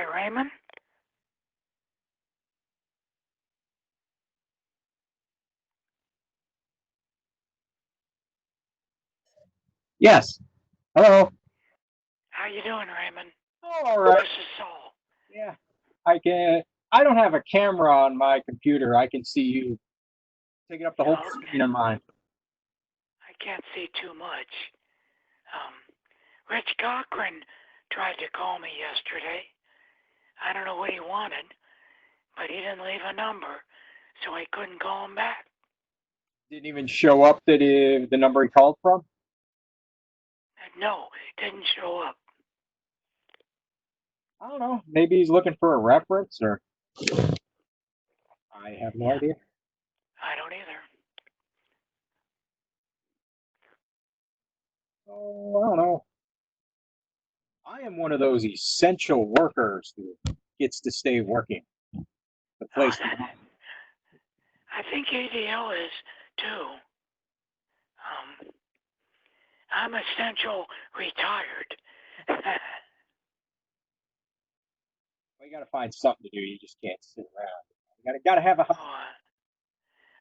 Hi, Raymond. Yes. Hello. How you doing, Raymond? Oh, all right. This is Saul. Yeah. I can. I don't have a camera on my computer. I can see you taking up the whole screen Okay. of mine. I can't see too much. Um, Rich Cochran tried to call me yesterday. I don't know what he wanted, but he didn't leave a number, so I couldn't call him back. Didn't even show up that the number he called from. No, didn't show up. I don't know. Maybe he's looking for a reference, or I have no Yeah, idea. I don't either. Oh, I don't know. I am one of those essential workers who gets to stay working. The place. I think ADL is too. I'm essential retired. Well, you got to find something to do. You just can't sit around. You gotta have a. Oh,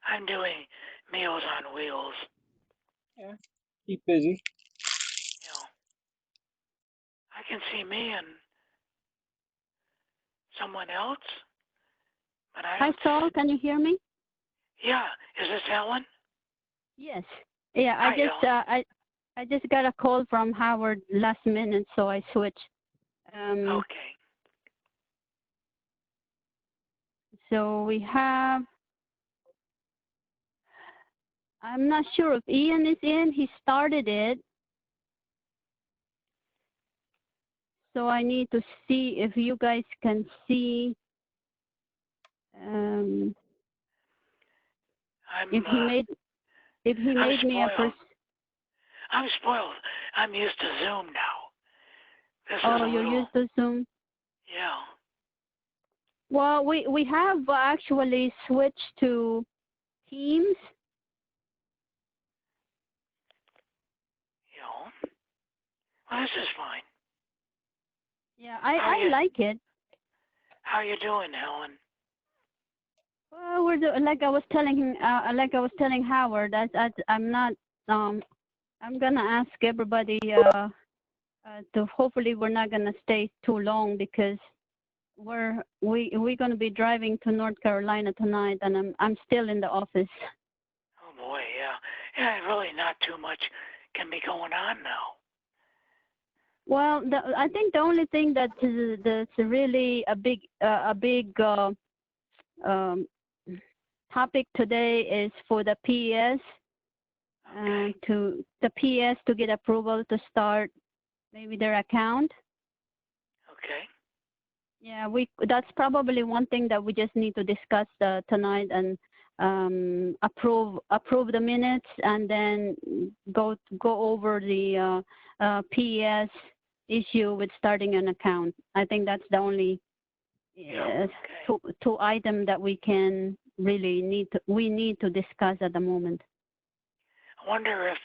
I'm doing Meals on Wheels. Yeah. Keep busy. You know, I can see me and someone else, but I Hi, don't. Saul. Can you hear me? Yeah, is this Helen? Yes. Yeah, Hi, Helen. I just got a call from Howard last minute, so I switched. Okay. So we have. I'm not sure if Ian is in. He started it. So I need to see if you guys can see. If he made me a person. I'm spoiled. I'm used to Zoom now. This is Oh, a you're little. used to Zoom. Yeah. Well, we have actually switched to Teams. You know. Well, this is fine. Yeah, I like it. How you doing, Helen? Well, like I was telling Howard, I'm not. I'm gonna ask everybody to hopefully we're not gonna stay too long because we're gonna be driving to North Carolina tonight, and I'm still in the office. Oh boy, yeah. Yeah, really not too much can be going on now. Well, I think the only thing that's really a big topic today is for the PS. Okay. To the PS to get approval to start maybe their account. Okay. Yeah, that's probably one thing that we just need to discuss tonight and approve the minutes and then go over the PS issue with starting an account. I think that's the only two items that we need to discuss at the moment. I wonder if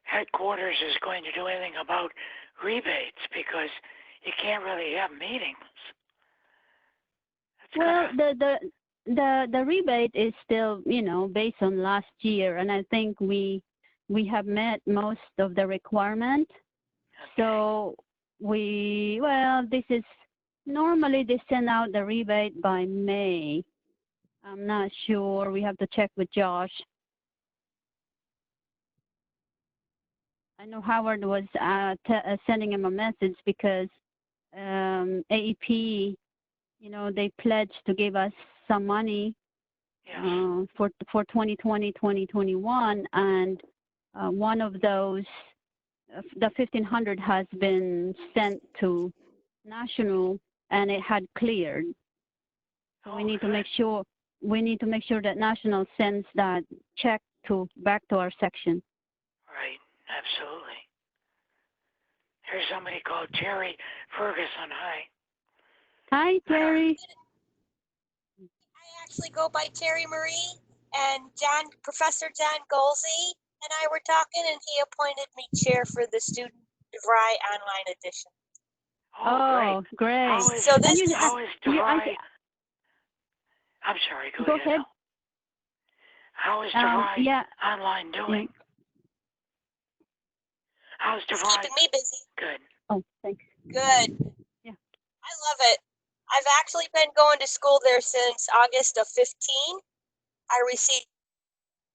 headquarters is going to do anything about rebates because you can't really have meetings. Well, the rebate is still, based on last year, and I think we have met most of the requirement. Okay. So this is normally they send out the rebate by May. I'm not sure. We have to check with Josh. I know Howard was sending him a message because AEP, they pledged to give us some money for 2020, 2021, and one of those, the 1,500 has been sent to National, and it had cleared. So we need to make sure that National sends that check back to our section. Right, absolutely. Here's somebody called Terry Ferguson. Hi. Hi, Terry. I actually go by Terry Marie, and Professor John Golsey and I were talking, and he appointed me chair for the Student DeVry Online Edition. Oh, great. How is, So this And is how is you, DeVry? I'm sorry, go ahead. ahead. Al. How is DeVry Yeah. online doing? How's it's DeVry? keeping me busy. Good. Oh, thanks. Good. Yeah. I love it. I've actually been going to school there since August of 15. I received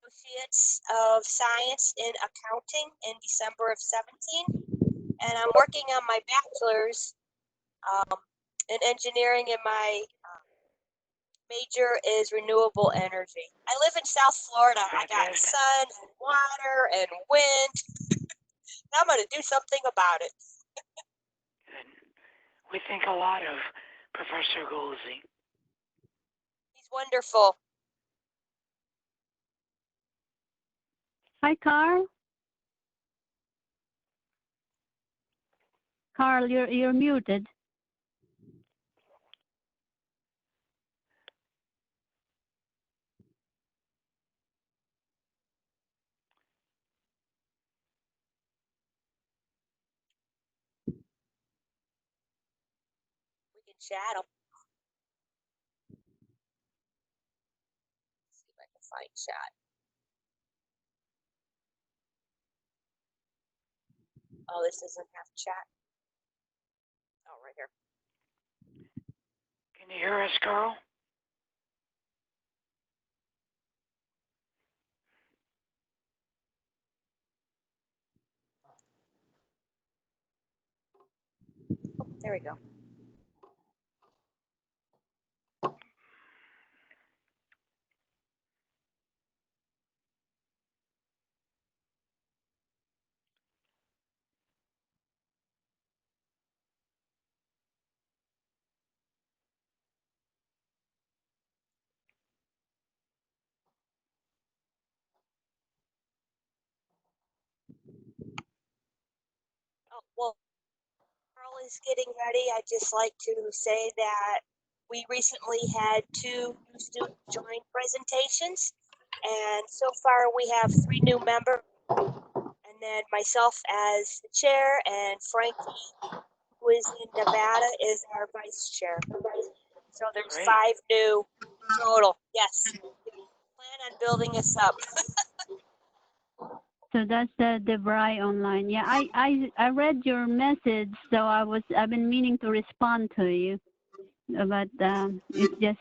Associates of Science in Accounting in December of 17. And I'm working on my bachelor's in engineering, and my major is renewable energy. I live in South Florida. I got sun and water and wind. I'm going to do something about it. Good. We think a lot of Professor Goolsey. He's wonderful. Hi, Carl. Carl, you're muted. We can chat him. See if I can find chat. Oh, this doesn't have chat. Oh, right here. Can you hear us, Carl? Oh, there we go. Oh, well, Carl is getting ready. I'd just like to say that we recently had 2 new students join presentations, and so far we have 3 new members, and then myself as the chair, and Frankie, who is in Nevada, is our vice chair. So there's Great. 5 new total. Yes. Plan on building us up. So that's the DeVry online. Yeah, I read your message, so I've been meaning to respond to you, but it's just.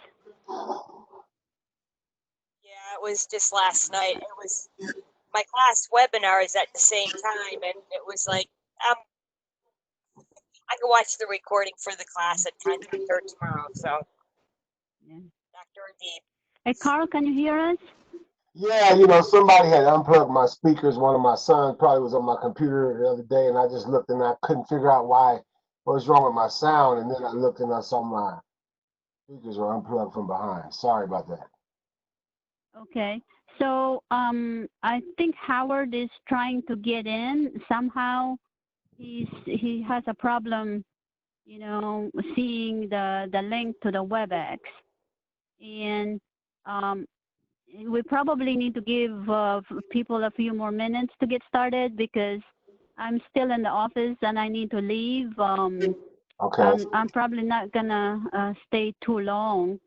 Yeah, it was just last night. It was my class webinar is at the same time, and it was like I can watch the recording for the class and contact her tomorrow. So, Yeah. Dr. Adib. Hey, Carl, can you hear us? Yeah, you know, somebody had unplugged my speakers. One of my sons probably was on my computer the other day, and I just looked and I couldn't figure out what was wrong with my sound. And then I looked and I saw my speakers were unplugged from behind. Sorry about that. Okay. So I think Howard is trying to get in. Somehow he has a problem, you know, seeing the link to the WebEx, and we probably need to give people a few more minutes to get started because I'm still in the office and I need to leave. Okay. I'm probably not gonna stay too long.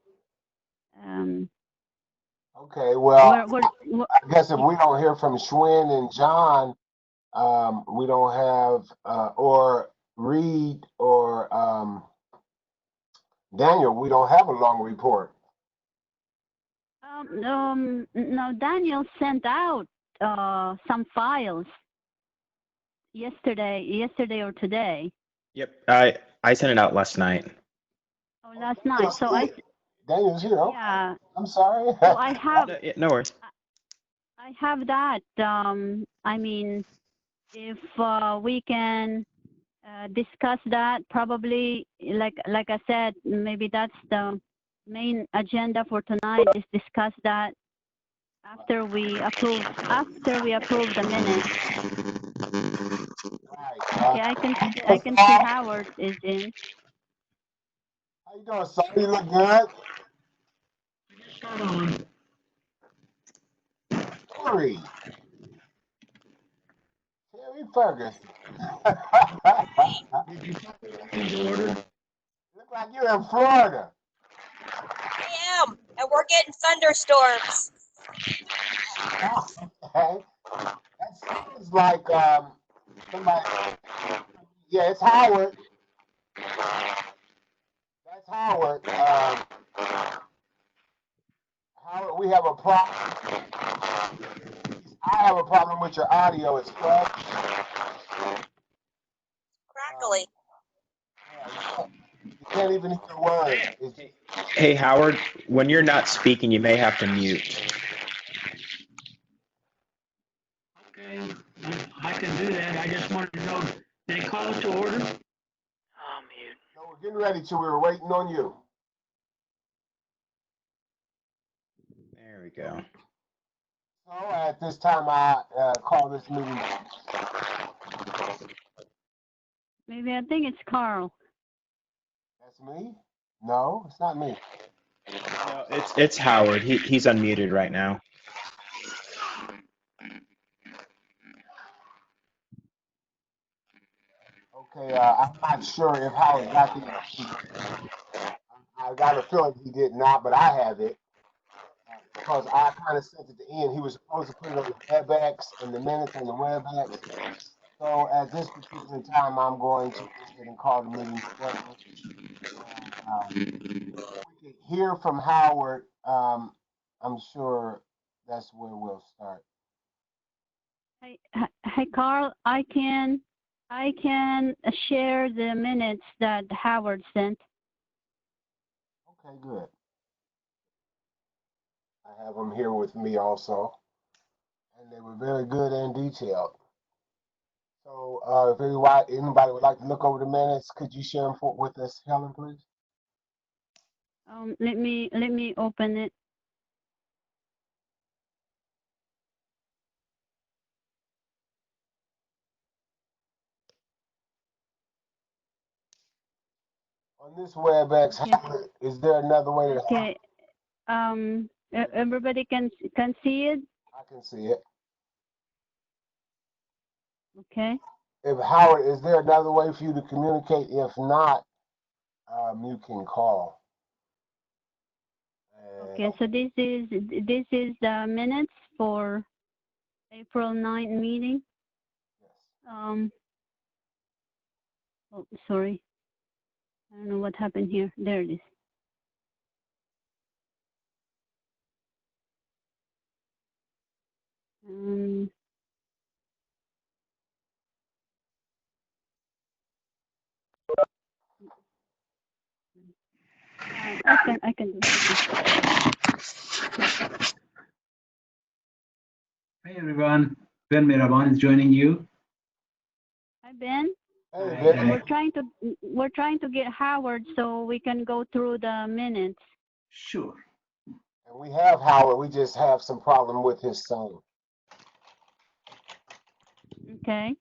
Okay. Well, We're, I guess if we don't hear from Schwinn and John, we don't have or Reed or Daniel. We don't have a long report. no, Daniel sent out some files yesterday or today. Yep, I sent it out last night. Oh, last night. So Daniel's here. Okay. Yeah. I'm sorry. So I have. No worries. I have that. I mean, if we can discuss that, probably, like I said, maybe that's the main agenda for tonight. Is discuss that after we approve the minutes. Right. Okay, I can see Howard is in. How you doing, son? You look good. Terry Ferguson. Did you put into order? Look like you're in Florida. I am, and we're getting thunderstorms. Okay. That sounds like somebody. Yeah, it's Howard. That's Howard. Howard, we have a problem. I have a problem with your audio. It's Crackly. you can't even hear the words. Hey, Howard, when you're not speaking, you may have to mute. Okay, I can do that. I just wanted to know, they call it to order? I'll mute. No, we're getting ready to. We were waiting on you. There we go. So at this time, I call this meeting. Maybe I think it's Carl. That's me? No, it's not me. No, it's Howard. He's unmuted right now. Okay, I'm not sure if Howard got the. I got a feeling he did not, but I have it. Because I kind of sent it at the end. He was supposed to put it on the WebEx and the minutes on the WebEx. So at this particular time, I'm going to go ahead and call the meeting together. We can hear from Howard. I'm sure that's where we'll start. Hey, Carl, I can share the minutes that Howard sent. Okay, good. I have them here with me also, and they were very good and detailed. So if anybody would like to look over the minutes, could you share them with us, Helen, please? Let me open it. On this WebEx, Howard, is there another way to? Okay. Everybody can see it. I can see it. Okay. If Howard, is there another way for you to communicate? If not, you can call. Okay, so this is the minutes for April 9th meeting. Yes. Oh, sorry. I don't know what happened here. There it is. I can do it. Hey everyone, Ben Miraban is joining you. Hi Ben. Hey, Ben. We're trying to get Howard so we can go through the minutes. Sure. And we have Howard. We just have some problem with his son. Okay.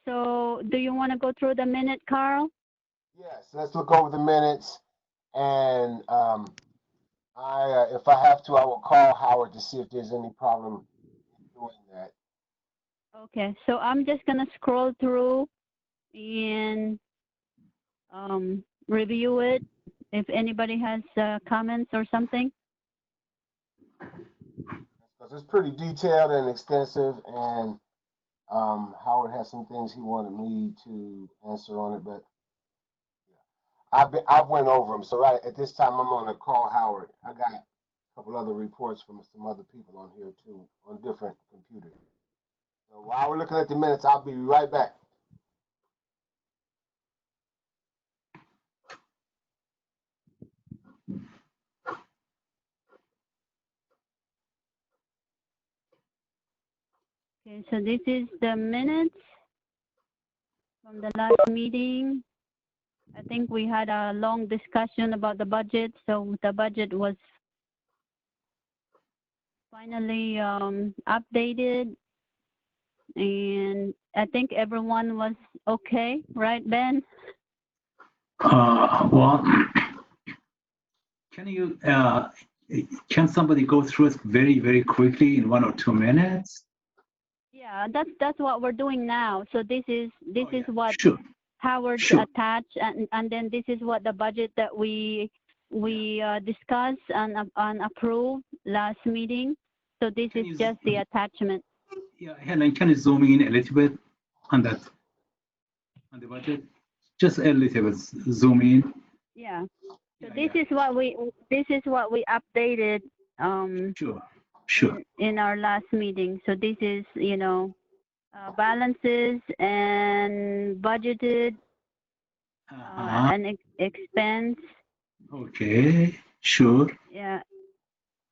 So do you want to go through the minute, Carl? Yes, let's look over the minutes. And if I have to, I will call Howard to see if there's any problem doing that. Okay, so I'm just gonna scroll through and review it. If anybody has comments or something. Because it's pretty detailed and extensive, and Howard has some things he wanted me to answer on it, but I've went over them. So right at this time, I'm going to call Howard. I got a couple other reports from some other people on here too, on different computers. So while we're looking at the minutes, I'll be right back. Okay, so this is the minutes from the last meeting. I think we had a long discussion about the budget, so the budget was finally updated, and I think everyone was okay, right, Ben? Well, can somebody go through it very, very quickly in 1 or 2 minutes? Yeah, that's what we're doing now. So this is what Sure. Howard Sure. attached, and then this is what the budget that we discussed and approved last meeting. So this Can is you just the attachment. Yeah, Helen, can you zoom in a little bit on that, on the budget? Just a little bit, zoom in. Yeah. So Yeah, this yeah. is what we updated Sure, sure. in our last meeting. So this is, balances and budgeted and expense. Okay, sure. Yeah.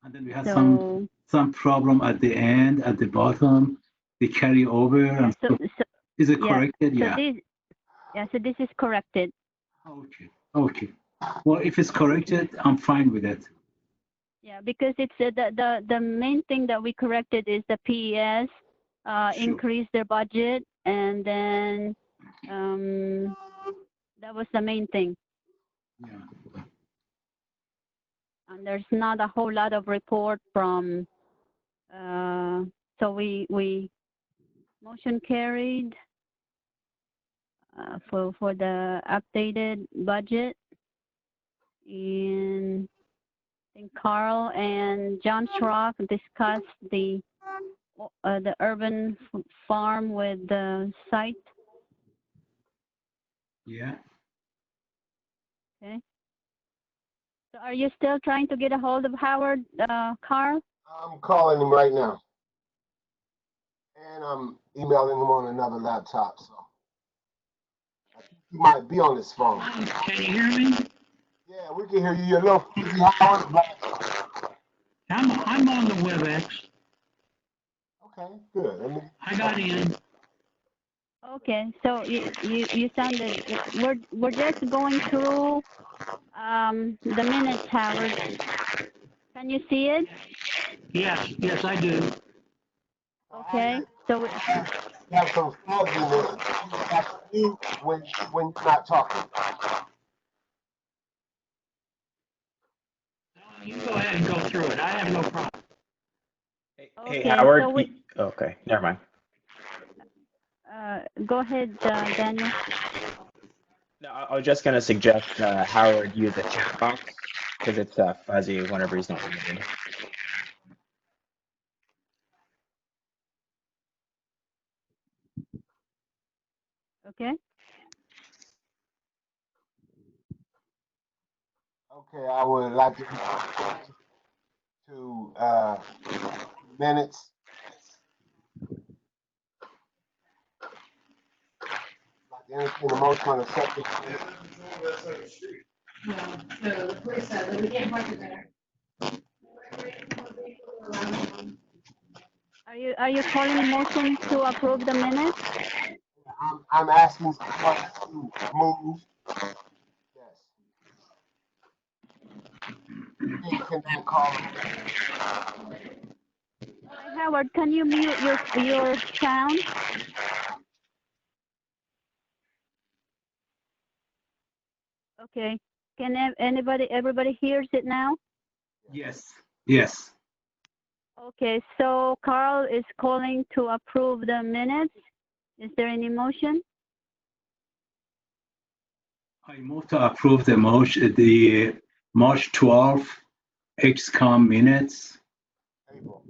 And then we had So some problem at the end, at the bottom, the carryover. yeah, so is it yeah, corrected? so Yeah. so this is corrected. Okay, okay. Well, if it's corrected, I'm fine with it. Yeah, because it's the main thing that we corrected is the PES Sure. increased their budget, and then that was the main thing. Yeah. And there's not a whole lot of report from. So we motion carried for the updated budget, and I think Carl and John Schrock discussed the urban farm with the site. Yeah. Okay. So are you still trying to get a hold of Howard, Carl? I'm calling him right now. And I'm emailing him on another laptop, so he might be on his phone. Can you hear me? Yeah, we can hear you. You're a little fuzzy, Howard, but I'm on the WebEx. okay, good. I got in. Okay, so you sounded, we're just going through the minutes, Howard. Can you see it? Yes, I do. Okay, so we have some fuzziness. That's you when you're not talking. You go ahead and go through it. I have no problem. Hey, okay, Howard. so Okay, never mind. go ahead, Daniel. No, I was just gonna suggest Howard use a chat box because it's fuzzy whenever he's not muted. Okay. Okay, I would like to minutes. Like to entertain a motion on the subject. The police said that we can't park it there. Are you calling a motion to approve the minutes? I'm asking someone to move. Yes. He cannot call him. Hi, Howard, can you mute your sound? Okay. Can everybody hears it now? Yes. Okay, so Carl is calling to approve the minutes. Is there any motion? I move to approve the motion, the March 12th ExCom minutes. April.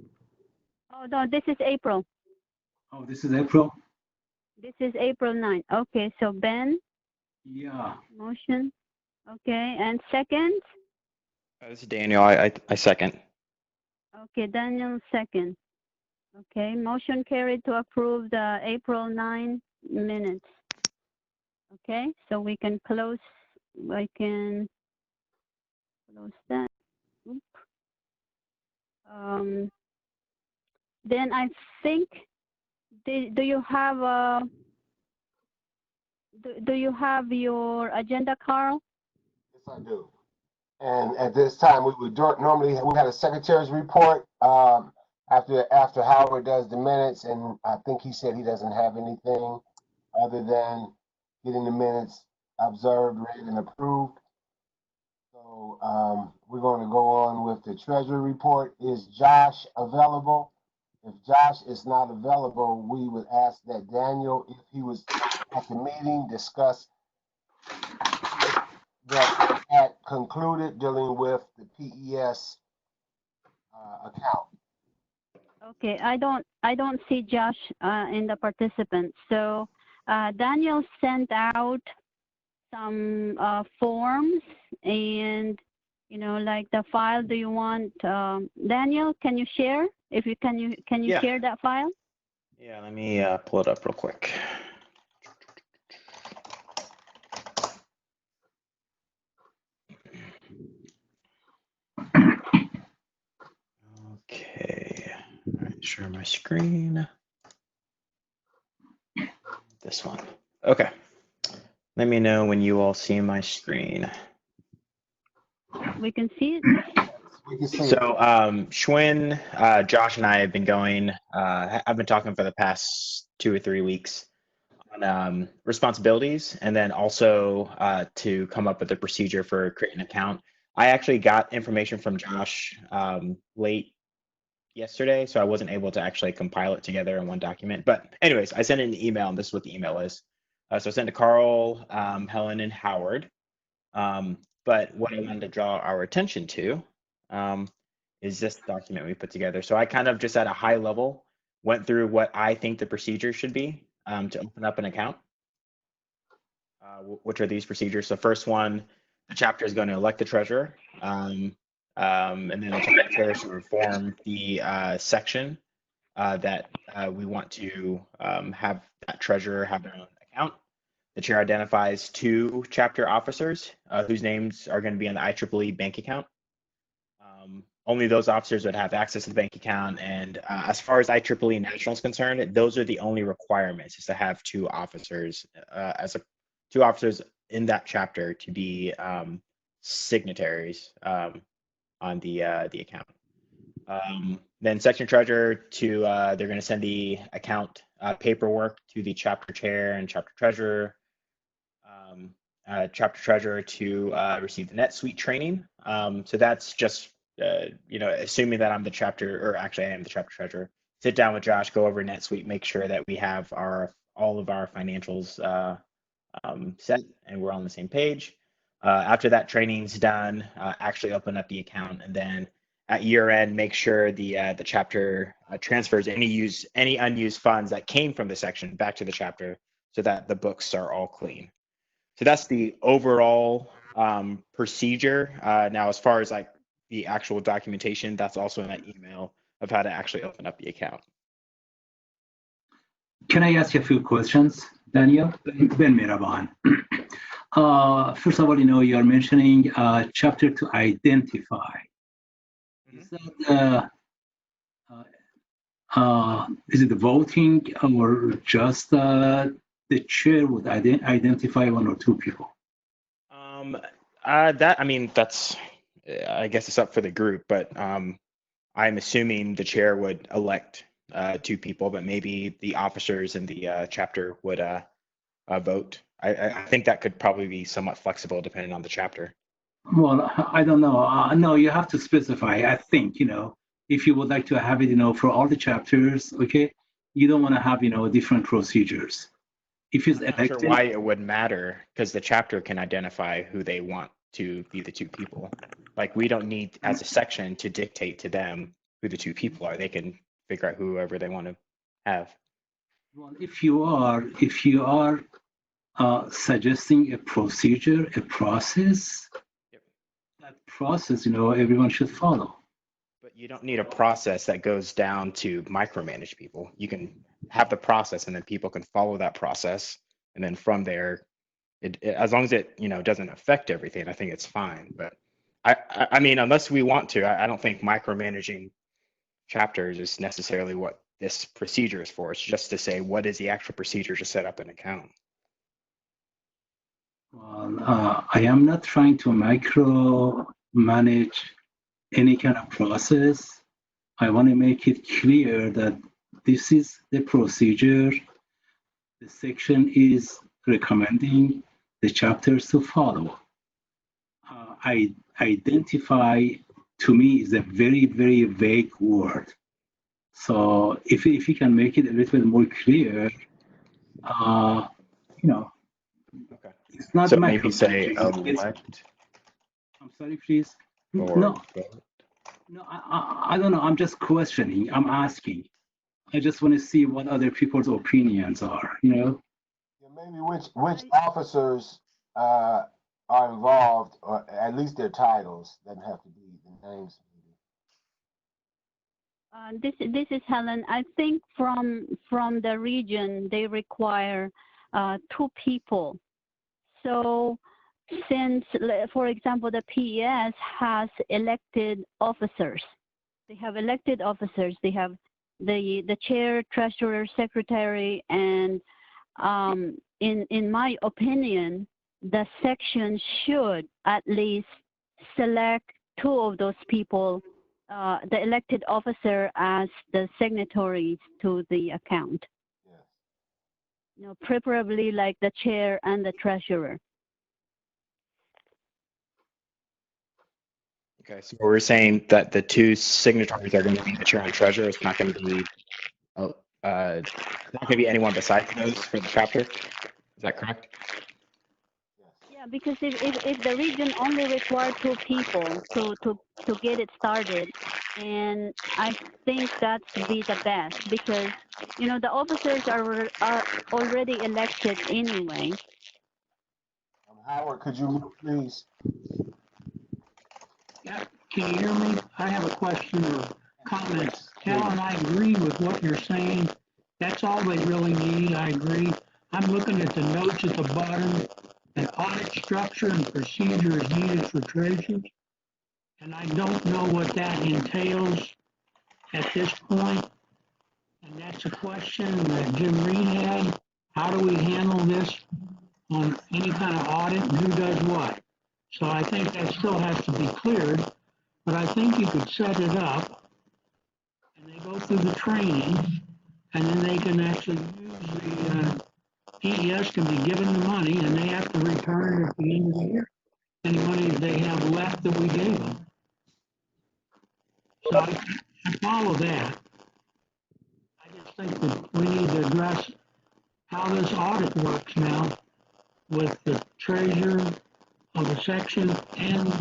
Oh, no, this is April. Oh, this is April? This is April 9th. Okay, so Ben? Yeah. Motion. Okay, and second? This is Daniel. I second. Okay, Daniel second. Okay, motion carried to approve the April 9 minutes. Okay, so we can close, I can close that. Oop. Then I think, do you have do you have your agenda, Carl? Yes, I do. And at this time, we would normally we had a secretary's report after Howard does the minutes, and I think he said he doesn't have anything other than getting the minutes observed, read, and approved. So we're going to go on with the treasury report. Is Josh available? If Josh is not available, we would ask that Daniel, if he was at the meeting, discuss that had concluded dealing with the PES account. Okay, I don't see Josh in the participants. So Daniel sent out some forms, and like the file. Do you want Daniel? Can you share? If you can you Yeah. share that file? Yeah, let me pull it up real quick. Okay, all right, share my screen. This one. Okay. Let me know when you all see my screen. We can see it. We can see it. So Schwinn, Josh and I have been going, I've been talking for the past 2 or 3 weeks on responsibilities, and then also to come up with a procedure for creating an account. I actually got information from Josh late yesterday, so I wasn't able to actually compile it together in one document. But anyways, I sent it in an email, and this is what the email is. So I sent to Carl, Helen, and Howard. But what I wanted to draw our attention to is this document we put together. So I kind of just at a high level went through what I think the procedure should be to open up an account, which are these procedures. So first one, the chapter is going to elect the treasurer. And then the chapter chair should form the section that we want to have that treasurer have their own account. The chair identifies 2 chapter officers whose names are going to be on the IEEE bank account. Only those officers would have access to the bank account. And as far as IEEE National is concerned, those are the only requirements, is to have 2 officers 2 officers in that chapter to be signatories on the account. Then section treasurer they're going to send the account paperwork to the chapter chair and chapter treasurer. Chapter treasurer to receive the NetSuite training. So that's just assuming that I'm the chapter, or actually I am the chapter treasurer. Sit down with Josh, go over NetSuite, make sure that we have all of our financials set and we're on the same page. After that training's done, actually open up the account, and then at year end, make sure the chapter transfers any unused funds that came from the section back to the chapter, so that the books are all clean. So that's the overall procedure. Now, as far as like the actual documentation, that's also in that email of how to actually open up the account. Can I ask you a few questions, Daniel? Ben Miraban. First of all, you're mentioning chapter to identify. Is that is it voting, or just the chair would identify 1 or 2 people? That's I guess it's up for the group, but I'm assuming the chair would elect 2 people, but maybe the officers in the chapter would vote. I think that could probably be somewhat flexible depending on the chapter. Well, I don't know. No, you have to specify. I think, if you would like to have it, for all the chapters, okay, you don't want to have, different procedures. If it's I'm not sure why it would matter, because the chapter can identify who they want to be the 2 people. Like, we don't need, as a section, to dictate to them who the 2 people are. They can figure out whoever they want to have. Well, if you are suggesting a procedure, a process, yep. That process, everyone should follow. But you don't need a process that goes down to micromanage people. You can have the process, and then people can follow that process, and then from there, as long as it doesn't affect everything, I think it's fine. But I mean, unless we want to, I don't think micromanaging chapters is necessarily what this procedure is for. It's just to say, what is the actual procedure to set up an account? Well, I am not trying to micromanage any kind of process. I want to make it clear that this is the procedure the section is recommending the chapters to follow. Identify, to me, is a very, very vague word. So if you can make it a little bit more clear, you know, Okay. it's not So maybe say micromanaging. elect I'm sorry, please. or No, vote. no, I don't know. I'm just questioning. I'm asking. I just want to see what other people's opinions are, you know? Yeah, maybe which officers are involved, or at least their titles. Doesn't have to be the names. This is Helen. I think from the region they require 2 people. So since, for example, the PES has elected officers, they have elected officers. They have the chair, treasurer, secretary, and in my opinion, the section should at least select 2 of those people, the elected officer as the signatories to the account. Yes. You know, preferably like the chair and the treasurer. Okay, so we're saying that the 2 signatories are going to be the chair and treasurer. It's not going to be not going to be anyone besides those for the chapter. Is that correct? Yeah, because if the region only required 2 people to get it started, and I think that's be the best, because you know the officers are already elected anyway. Howard, could you mute, please? Yeah, can you hear me? I have a question or comment. Helen, I agree with what you're saying. That's all they really need. I agree. I'm looking at the notes at the bottom. An audit structure and procedure is needed for treasurers. And I don't know what that entails at this point. And that's a question that Jim Reed had. How do we handle this on any kind of audit and who does what? So I think that still has to be cleared, but I think you could set it up and they go through the training and then they can actually use the PES can be given the money and they have to return it at the end of the year. Any money they have left that we gave them. So I follow that. I just think that we need to address how this audit works now with the treasurer of the section and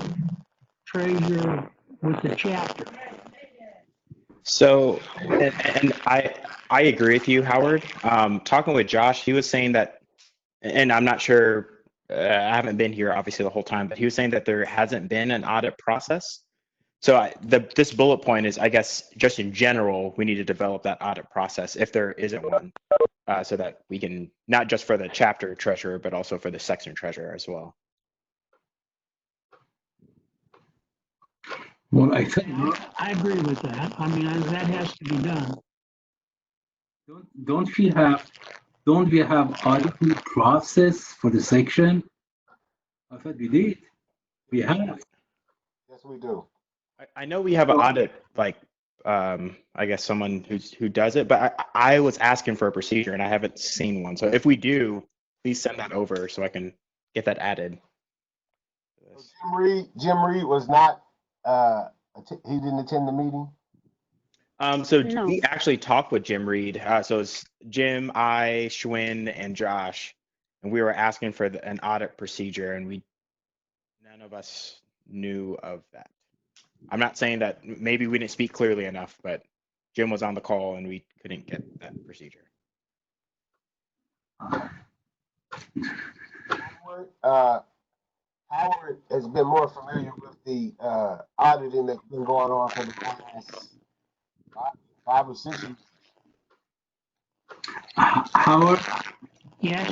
treasurer with the chapter. So, and I agree with you, Howard. Talking with Josh, he was saying that, and I'm not sure, I haven't been here obviously the whole time, but he was saying that there hasn't been an audit process. So this bullet point is, I guess, just in general, we need to develop that audit process if there isn't one, so that we can, not just for the chapter treasurer, but also for the section treasurer as well. Well, I think I agree with that. I mean, that has to be done. don't we have auditing process for the section? I thought we did. We have. Yes, we do. I know we have an audit, like, I guess someone who does it, but I was asking for a procedure and I haven't seen one. So if we do, please send that over so I can get that added. Jim Reed was not, he didn't attend the meeting? So No. we actually talked with Jim Reed. So it's Jim, I, Schwinn, and Josh, and we were asking for an audit procedure, and none of us knew of that. I'm not saying that maybe we didn't speak clearly enough, but Jim was on the call and we couldn't get that procedure. Howard has been more familiar with the auditing that's been going on for the past 5 or 6 years. Howard, Yes,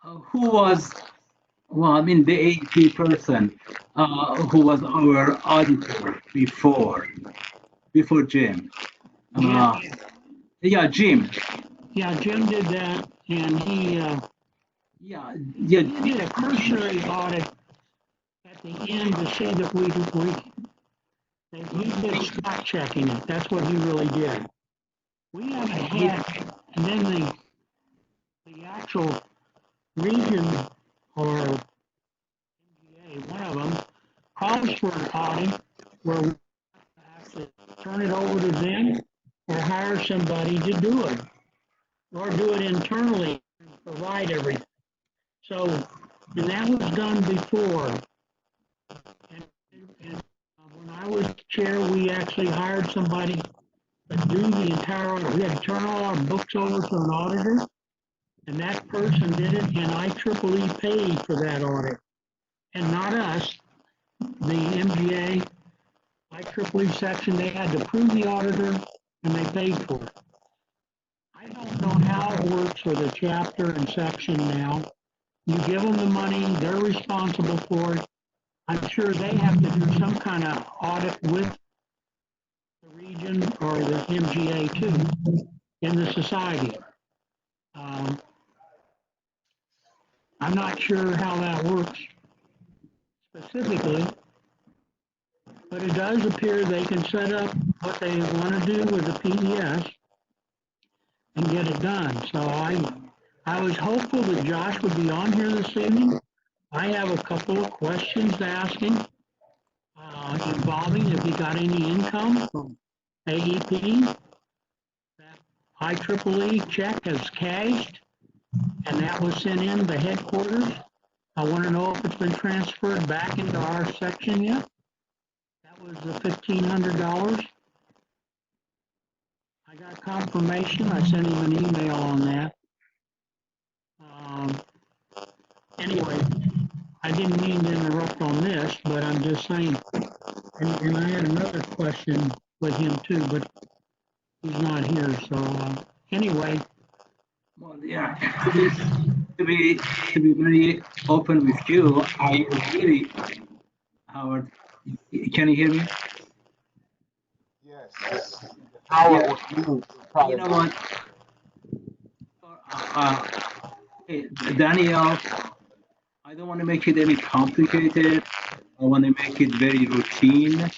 who was, well, I mean, the AP person who was our auditor before Jim. Yeah, Jim. yeah, Jim did that, and he Yeah. did a cursory audit at the end to see that he did spot checking it. That's what he really did. We haven't had, and then the actual region or MGA, one of them, calls for an audit where we have to turn it over to them or hire somebody to do it, or do it internally, and provide everything. So, and that was done before. And when I was chair, we actually hired somebody to do the entire audit. We had to turn all our books over to an auditor, and that person did it, and IEEE paid for that audit. And not us, the MGA, IEEE section, they had to prove the auditor, and they paid for it. I don't know how it works with a chapter and section now. You give them the money, they're responsible for it. I'm sure they have to do some kind of audit with the region or the MGA too, in the society. I'm not sure how that works specifically, but it does appear they can set up what they want to do with the PES and get it done. So I was hopeful that Josh would be on here this evening. I have a couple of questions to ask him involving if he got any income from AEP. That IEEE check has cashed, and that was sent in the headquarters. I want to know if it's been transferred back into our section yet. That was the $1,500. I got confirmation. I sent him an email on that. Anyway, I didn't mean to interrupt on this, but I'm just saying. And I had another question with him too, but he's not here. So anyway. Well, yeah, to be very open with you, I really, Howard, can you hear me? Yes. Howard was you. You know what? Hey, Daniel, I don't want to make it any complicated. I want to make it very routine.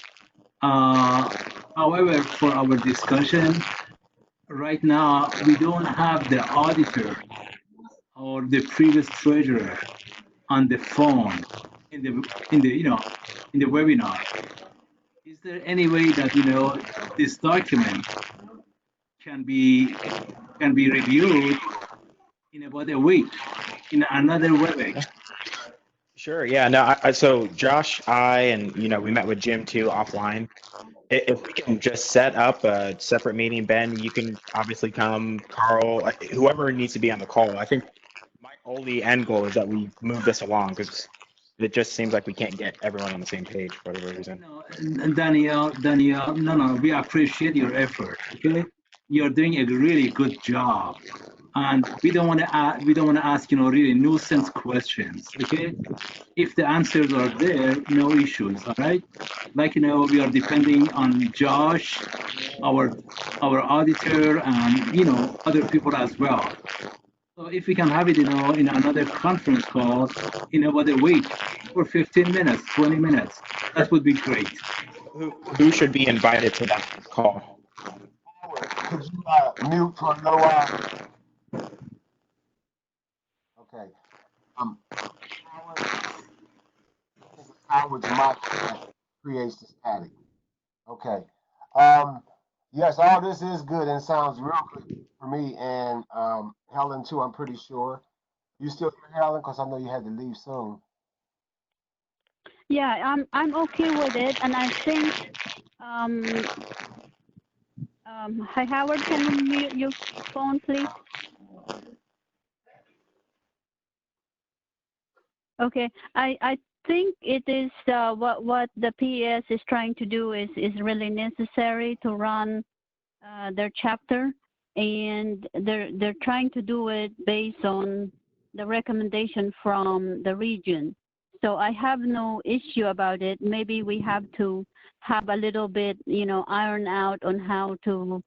However, for our discussion, right now, we don't have the auditor or the previous treasurer on the phone in the webinar. Is there any way that this document can be reviewed in about a week in another WebEx? Sure. Yeah. No. So Josh, and we met with Jim too offline. If we can just set up a separate meeting, Ben, you can obviously come. Carl, whoever needs to be on the call. I think my only end goal is that we move this along because it just seems like we can't get everyone on the same page for whatever reason. No, Daniel, no, we appreciate your effort. Okay, you're doing a really good job, and we don't want to ask really nuisance questions. Okay, if the answers are there, no issues. All right, like we are depending on Josh, our auditor, and other people as well. So if we can have it, in another conference call in about a week for 15 minutes, 20 minutes, that would be great. Who should be invited to that call? Howard, could you mute for a little while? Okay. Howard's mic creates the static. Okay. Yes, all this is good and sounds real good for me and Helen too, I'm pretty sure. You still here, Helen? Because I know you had to leave soon. Yeah, I'm okay with it, and I think hi Howard, can you mute your phone, please? Okay, I think it is what the PES is trying to do is really necessary to run their chapter, and they're trying to do it based on the recommendation from the region. So I have no issue about it. Maybe we have to have a little bit, iron out on how to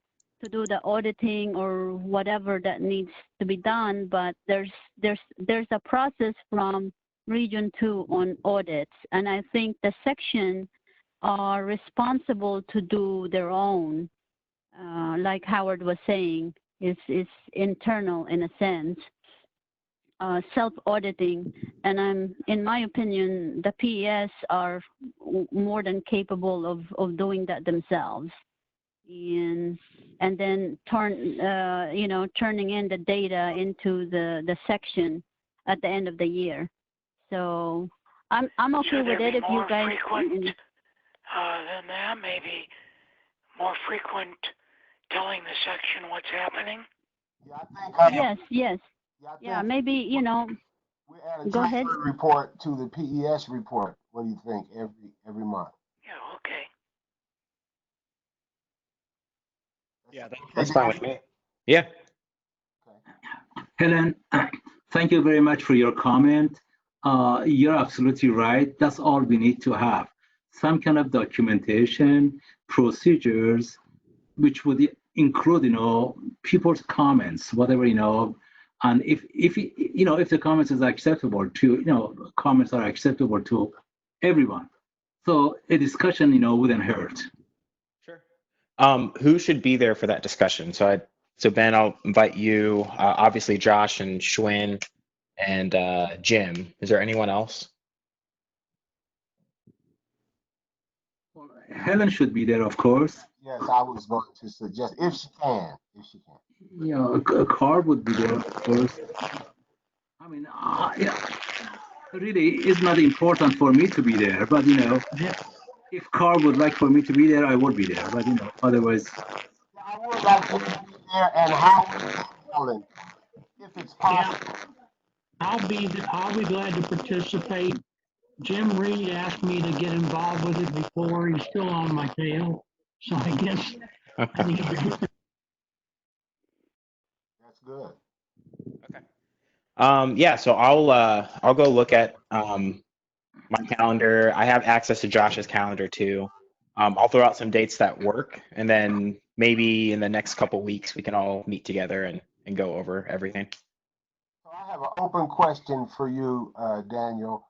do the auditing or whatever that needs to be done. But there's a process from Region 2 on audits, and I think the section are responsible to do their own. Like Howard was saying, is internal in a sense. Self-auditing, and in my opinion, the PES are more than capable of doing that themselves. and then turning in the data into the section at the end of the year. So I'm okay with it if you guys. Frequent than that, maybe more frequent telling the section what's happening. Yeah, I think. Yes. Yeah, maybe we add a Go ahead. report to the PES report. What do you think? Every month. Yeah. Okay. Yeah, that's fine with me. Yeah. Helen, thank you very much for your comment. You're absolutely right. That's all we need to have. Some kind of documentation, procedures, which would include, people's comments, whatever, and if the comments is acceptable to, comments are acceptable to everyone. So a discussion, wouldn't hurt. Sure. Who should be there for that discussion? So Ben, I'll invite you, obviously Josh and Schwinn and Jim. Is there anyone else? Well, Helen should be there, of course. Yes, I was going to suggest if she can. A car would be there, of course. I mean, really, it's not important for me to be there, but if Carl would like for me to be there, I would be there. But otherwise. I would like to be there, and how Helen, if it's possible. Yeah, I'll be glad to participate. Jim Reed asked me to get involved with it before. He's still on my tail, so I guess I need to do it. That's good. Okay. Yeah, so I'll go look at my calendar. I have access to Josh's calendar too. I'll throw out some dates that work, and then maybe in the next couple weeks we can all meet together and go over everything. So I have an open question for you, Daniel,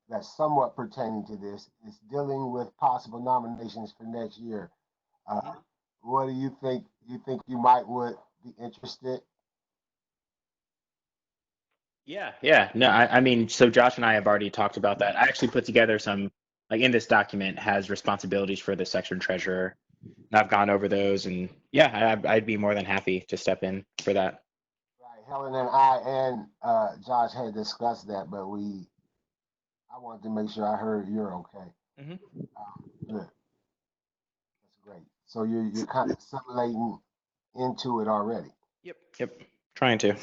that's somewhat pertaining to this. It's dealing with possible nominations for next year. What do you think? You think you would be interested? Yeah. No, I mean, so Josh and I have already talked about that. I actually put together some, like in this document has responsibilities for the section treasurer. And I've gone over those, and yeah, I'd be more than happy to step in for that. Right, Helen and I and Josh had discussed that, but I wanted to make sure I heard you're okay. Good. That's great. So you're kind of assimilating into it already. Yep. Trying to.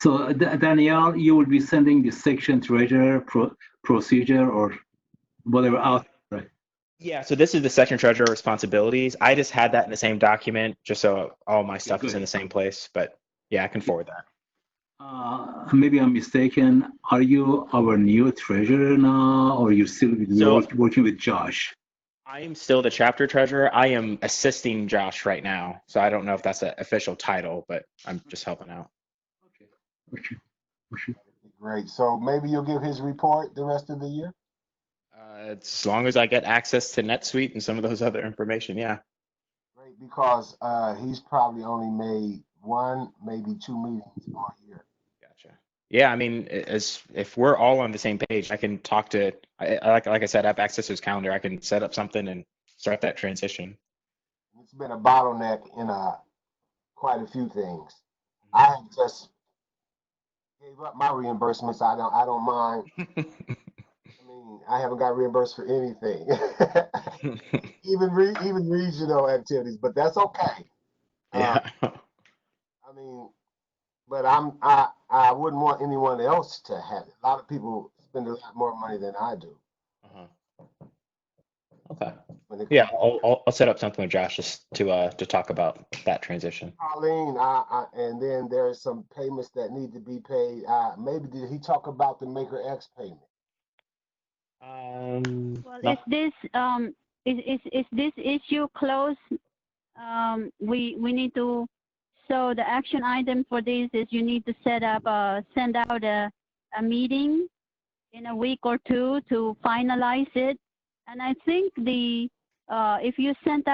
So Danielle, you will be sending the section treasurer procedure or whatever out, right? Yeah, so this is the section treasurer responsibilities. I just had that in the same document, just so all my stuff is in the same place. But yeah, I can forward that. Maybe I'm mistaken. Are you our new treasurer now, or you still working with Josh? I am still the chapter treasurer. I am assisting Josh right now, so I don't know if that's an official title, but I'm just helping out. Okay. Great. So maybe you'll give his report the rest of the year? As long as I get access to NetSuite and some of those other information, yeah. Great, because he's probably only made one, maybe two meetings all year. Gotcha. Yeah, I mean, if we're all on the same page, I can talk to, like I said, I have access to his calendar. I can set up something and start that transition. It's been a bottleneck in quite a few things. I have just gave up my reimbursements. I don't mind. I mean, I haven't got reimbursed for anything, even regional activities, but that's okay. Yeah. I mean, but I wouldn't want anyone else to have it. A lot of people spend a lot more money than I do. Okay. Yeah, I'll set up something with Josh just to talk about that transition. Colleen, and then there's some payments that need to be paid. Maybe did he talk about the Maker X payment? Well, no. Is this issue closed? We need to. So the action item for this is you need to send out a meeting in a week or two to finalize it. And I think if you send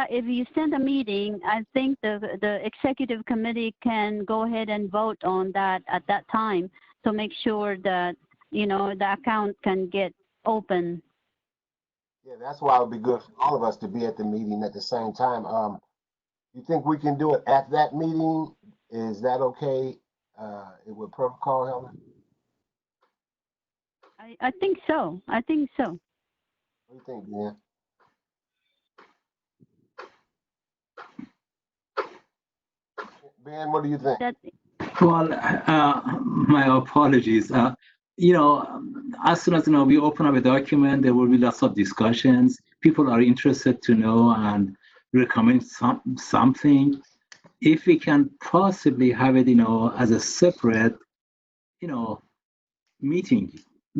a meeting, I think the executive committee can go ahead and vote on that at that time to make sure that the account can get open. Yeah, that's why it would be good for all of us to be at the meeting at the same time. You think we can do it at that meeting? Is that okay with protocol, Helen? I think so. I think so. What do you think, Dan? Ben, what do you think? Well, my apologies. As soon as we open up a document, there will be lots of discussions. People are interested to know and recommend something. If we can possibly have it, as a separate, meeting,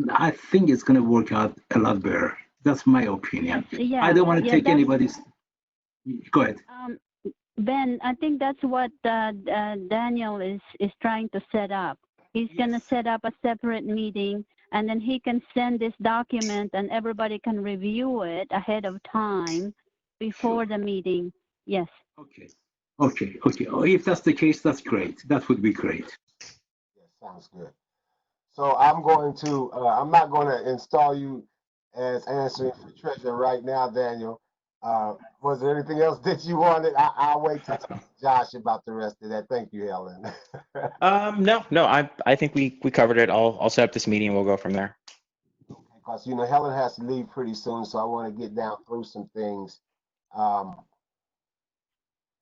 I think it's going to work out a lot better. That's my opinion. Yeah, I don't want to take anybody's. Go ahead. Ben, I think that's what Daniel is trying to set up. He's going to set up a separate meeting, and then he can send this document, and everybody can review it ahead of time before the meeting. Yes. Okay. Oh, if that's the case, that's great. That would be great. Yeah, sounds good. So I'm going to, I'm not going to install you as answering for treasurer right now, Daniel. Was there anything else that you wanted? I'll wait to talk to Josh about the rest of that. Thank you, Helen. No, I think we covered it. I'll set up this meeting and we'll go from there. Okay, because Helen has to leave pretty soon, so I want to get down through some things.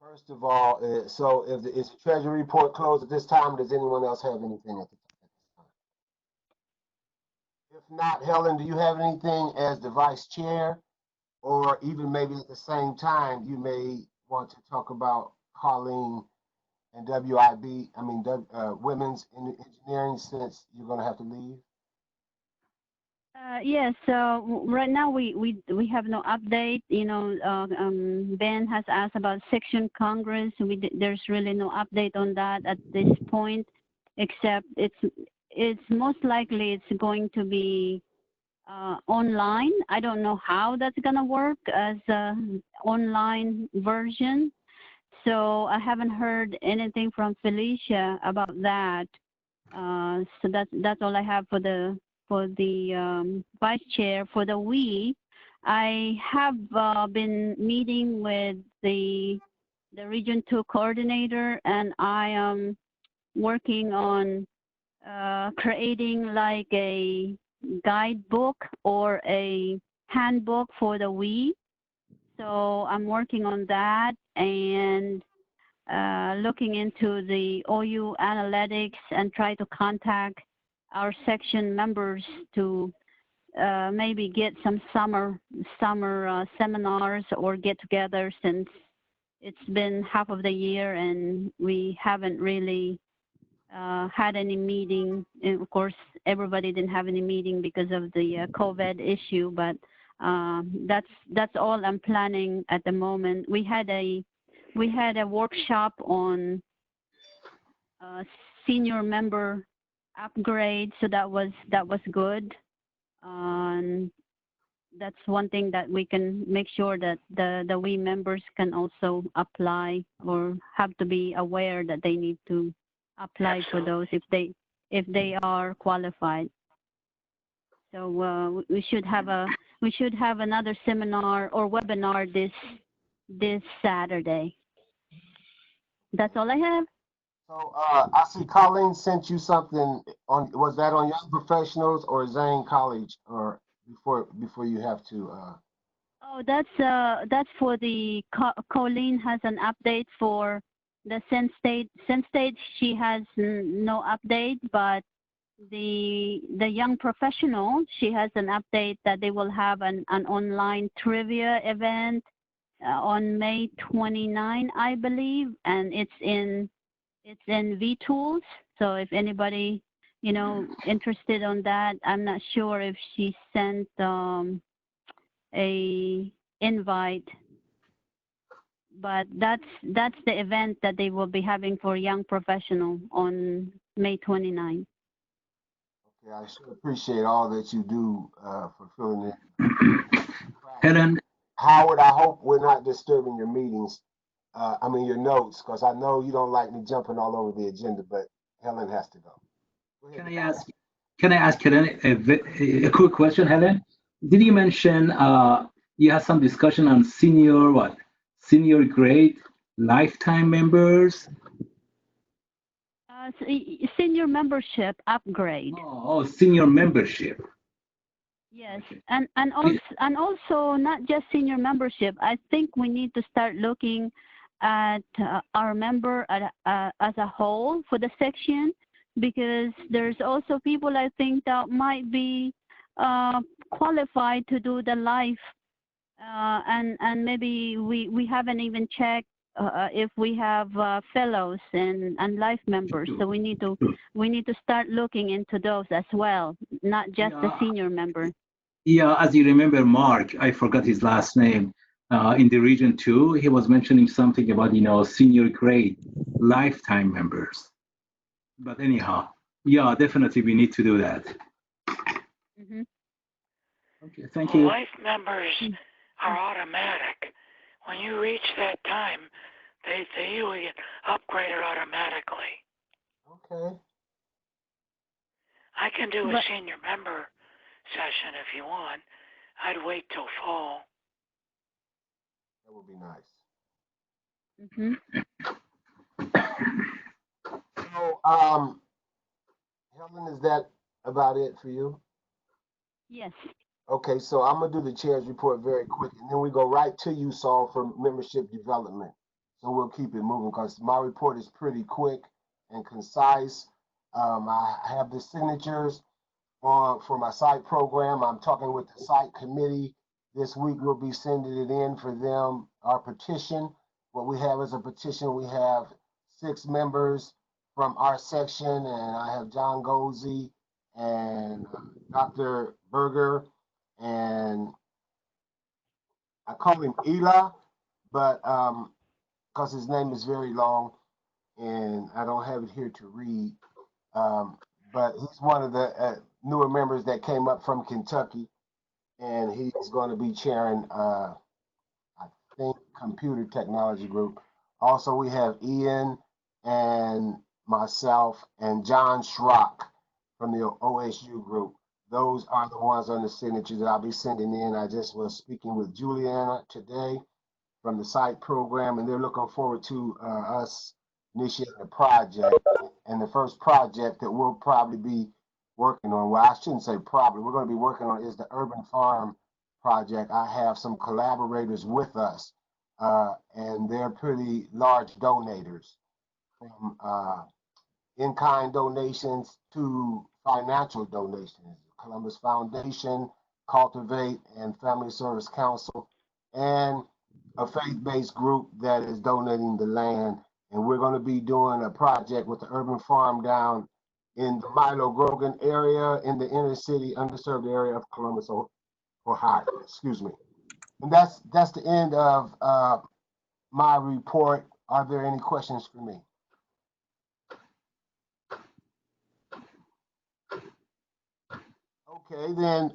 First of all, so is the treasury report closed at this time? Does anyone else have anything at the time? If not, Helen, do you have anything as the vice chair? Or even maybe at the same time, you may want to talk about Colleen and WIB, women's in engineering, since you're going to have to leave. Yes. So right now we have no update. Ben has asked about Section Congress. There's really no update on that at this point, except it's most likely it's going to be online. I don't know how that's gonna work as an online version. So I haven't heard anything from Felicia about that. So that's all I have for the vice chair. For the I have been meeting with the Region 2 coordinator, and I am working on creating like a guidebook or a handbook for the So I'm working on that and looking into the OU analytics and try to contact our section members to maybe get some summer seminars or get-togethers, since it's been half of the year and we haven't really had any meeting. And of course, everybody didn't have any meeting because of the COVID issue, but that's all I'm planning at the moment. We had a workshop on senior member upgrade, so that was good. That's one thing that we can make sure that the we members can also apply or have to be aware that they need to apply for those if they are qualified. So we should have another seminar or webinar this Saturday. That's all I have. So I see Colleen sent you something on. Was that on Young Professionals or Zane College, or before you have to? Oh, that's for the Colleen has an update for the Sense State. She has no update, but the Young Professional, she has an update that they will have an online trivia event on May 29, I believe, and it's in VTools. So if anybody interested on that, I'm not sure if she sent a invite, but that's the event that they will be having for Young Professional on May 29. Okay, I should appreciate all that you do for filling in. Helen. Howard, I hope we're not disturbing your meetings. Your notes, because I know you don't like me jumping all over the agenda, but Helen has to go. Can I ask Helen a quick question, Helen? Did you mention you had some discussion on senior grade? lifetime members? Senior membership upgrade. Oh, senior membership. Yes, Okay. and also not just senior membership. I think we need to start looking at our member as a whole for the section, because there's also people I think that might be qualified to do the life, and maybe we haven't even checked if we have fellows and life members. So we need to start looking into those as well, not just the senior member. Yeah, as you remember, Mark, I forgot his last name. In the region 2, he was mentioning something about, senior grade lifetime members. But anyhow, yeah, definitely we need to do that. Mm-hmm. Okay, thank Well, you. life members are automatic. When you reach that time, they usually get upgraded automatically. Okay. I can do a senior member session if you want. I'd wait till fall. That would be nice. So, Helen, is that about it for you? Yes. Okay, so I'm gonna do the chair's report very quick, and then we go right to you, Saul, for membership development. So we'll keep it moving because my report is pretty quick and concise. I have the signatures for my site program. I'm talking with the site committee this week. We'll be sending it in for them, our petition. What we have is a petition. We have 6 members from our section, and I have John Gozy and Dr. Berger, and I call him Ela, but because his name is very long and I don't have it here to read. But he's one of the newer members that came up from Kentucky, and he's going to be chairing, I think, computer technology group. Also, we have Ian and myself and John Schrock from the OSU group. Those are the ones on the signature that I'll be sending in. I just was speaking with Juliana today from the site program, and they're looking forward to us initiating a project. And the first project that we'll probably be working on, well, I shouldn't say probably, we're going to be working on is the urban farm project. I have some collaborators with us, and they're pretty large donators, from in-kind donations to financial donations. Columbus Foundation, Cultivate, and Family Service Council, and a faith-based group that is donating the land. And we're going to be doing a project with the urban farm down in the Milo Grogan area, in the inner city, underserved area of Columbus, Ohio. Excuse me. And that's the end of my report. Are there any questions for me? Okay, then,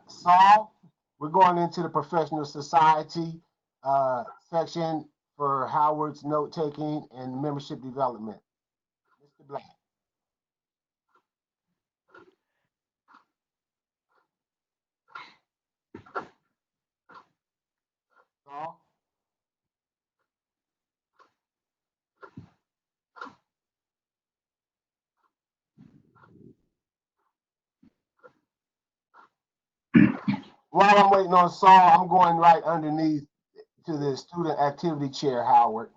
Saul, we're going into the professional society section for Howard's note taking and membership development. Mr. Black. Saul? While I'm waiting on Saul, I'm going right underneath to the student activity chair, Howard.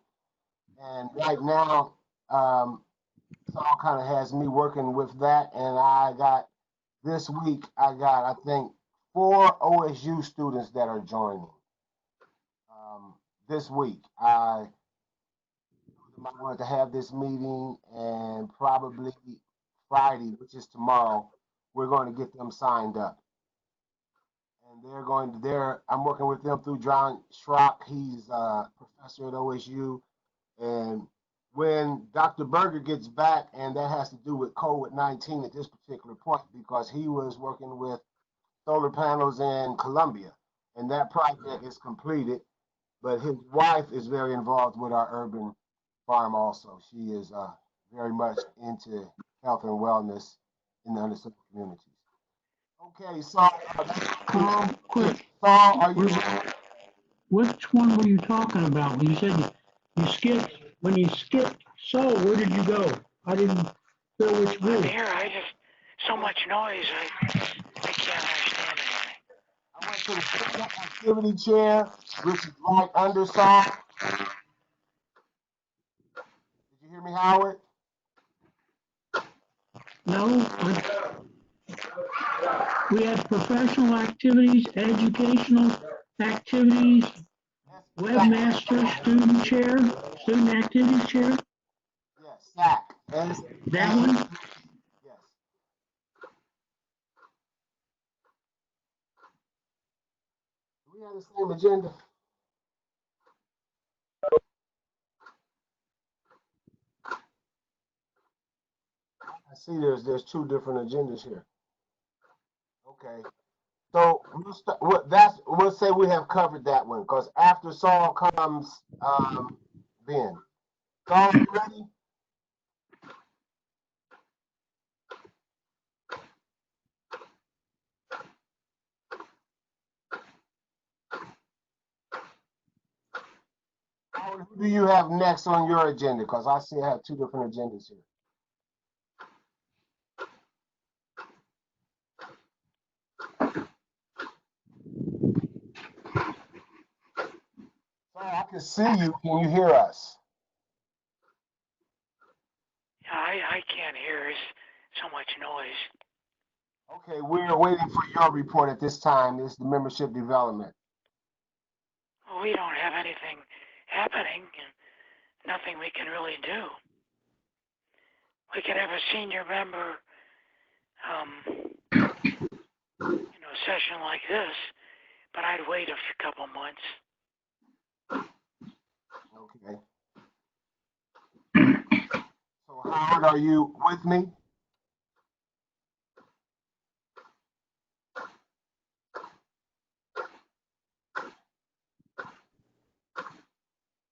And right now, Saul kind of has me working with that. And this week, I think, 4 OSU students that are joining. This week, I wanted to have this meeting, and probably Friday, which is tomorrow, we're going to get them signed up. And I'm working with them through John Schrock. He's a professor at OSU. And when Dr. Berger gets back, and that has to do with COVID-19 at this particular point, because he was working with solar panels in Columbia, and that project is completed. But his wife is very involved with our urban farm also. She is very much into health and wellness in the underserved communities. Okay, so quick. Saul, are you? Which one were you talking about? You said When you skipped Saul, where did you go? I didn't hear which I'm group. here. I just so much noise. I can't understand anything. I went to the student activity chair, which is right under Saul. Did you hear me, Howard? No, we had professional activities, educational activities, webmaster, student chair, student activities chair. Yes, SAC. That one? Yes. Do we have the same agenda? I see there's two different agendas here. Okay. So we'll say we have covered that one, because after Saul comes Ben. Saul, you ready? Howard, who do you have next on your agenda? Because I see I have two different agendas here. So I can see you. Can you hear us? Yeah, I can't hear. There's so much noise. Okay, we're waiting for your report at this time. It's the membership development. Well, we don't have anything happening. Nothing we can really do. We could have a senior member, session like this, but I'd wait a couple months. Okay. So Howard, are you with me?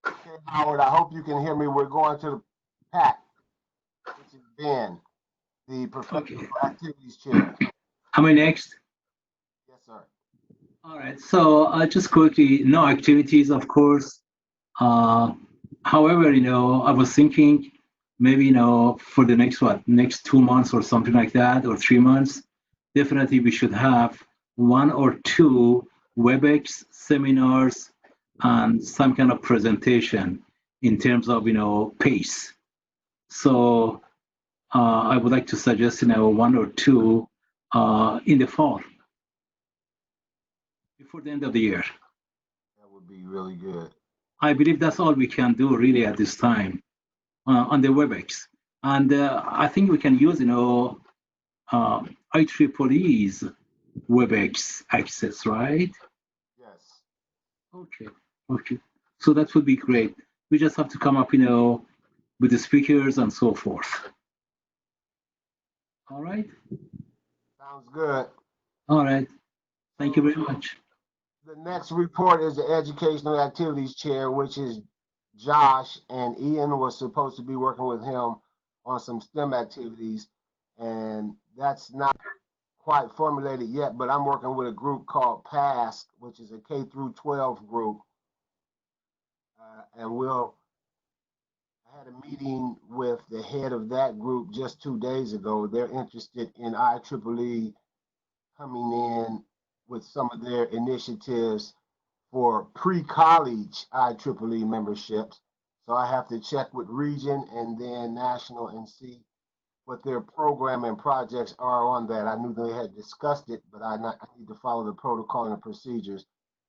Okay, Howard, I hope you can hear me. We're going to the PAC, which is Ben, the professional activities chair. Am I next? Yes, sir. All right. So just quickly, no activities, of course. However, I was thinking maybe, for the next 2 months or something like that, or 3 months, definitely we should have 1 or 2 WebEx seminars and some kind of presentation in terms of, pace. So I would like to suggest, 1 or 2 in the fall, before the end of the year. That would be really good. I believe that's all we can do really at this time on the WebEx. And I think we can use, IEEE's WebEx access, right? Yes. Okay. So that would be great. We just have to come up, with the speakers and so forth. All right. Sounds good. All right. Thank you very much. The next report is the educational activities chair, which is Josh, and Ian was supposed to be working with him on some STEM activities, and that's not quite formulated yet, but I'm working with a group called PASK, which is a K through 12 group. And I had a meeting with the head of that group just 2 days ago. They're interested in IEEE coming in with some of their initiatives for pre-college IEEE memberships. So I have to check with region and then national and see what their program and projects are on that. I knew they had discussed it, but I need to follow the protocol and the procedures.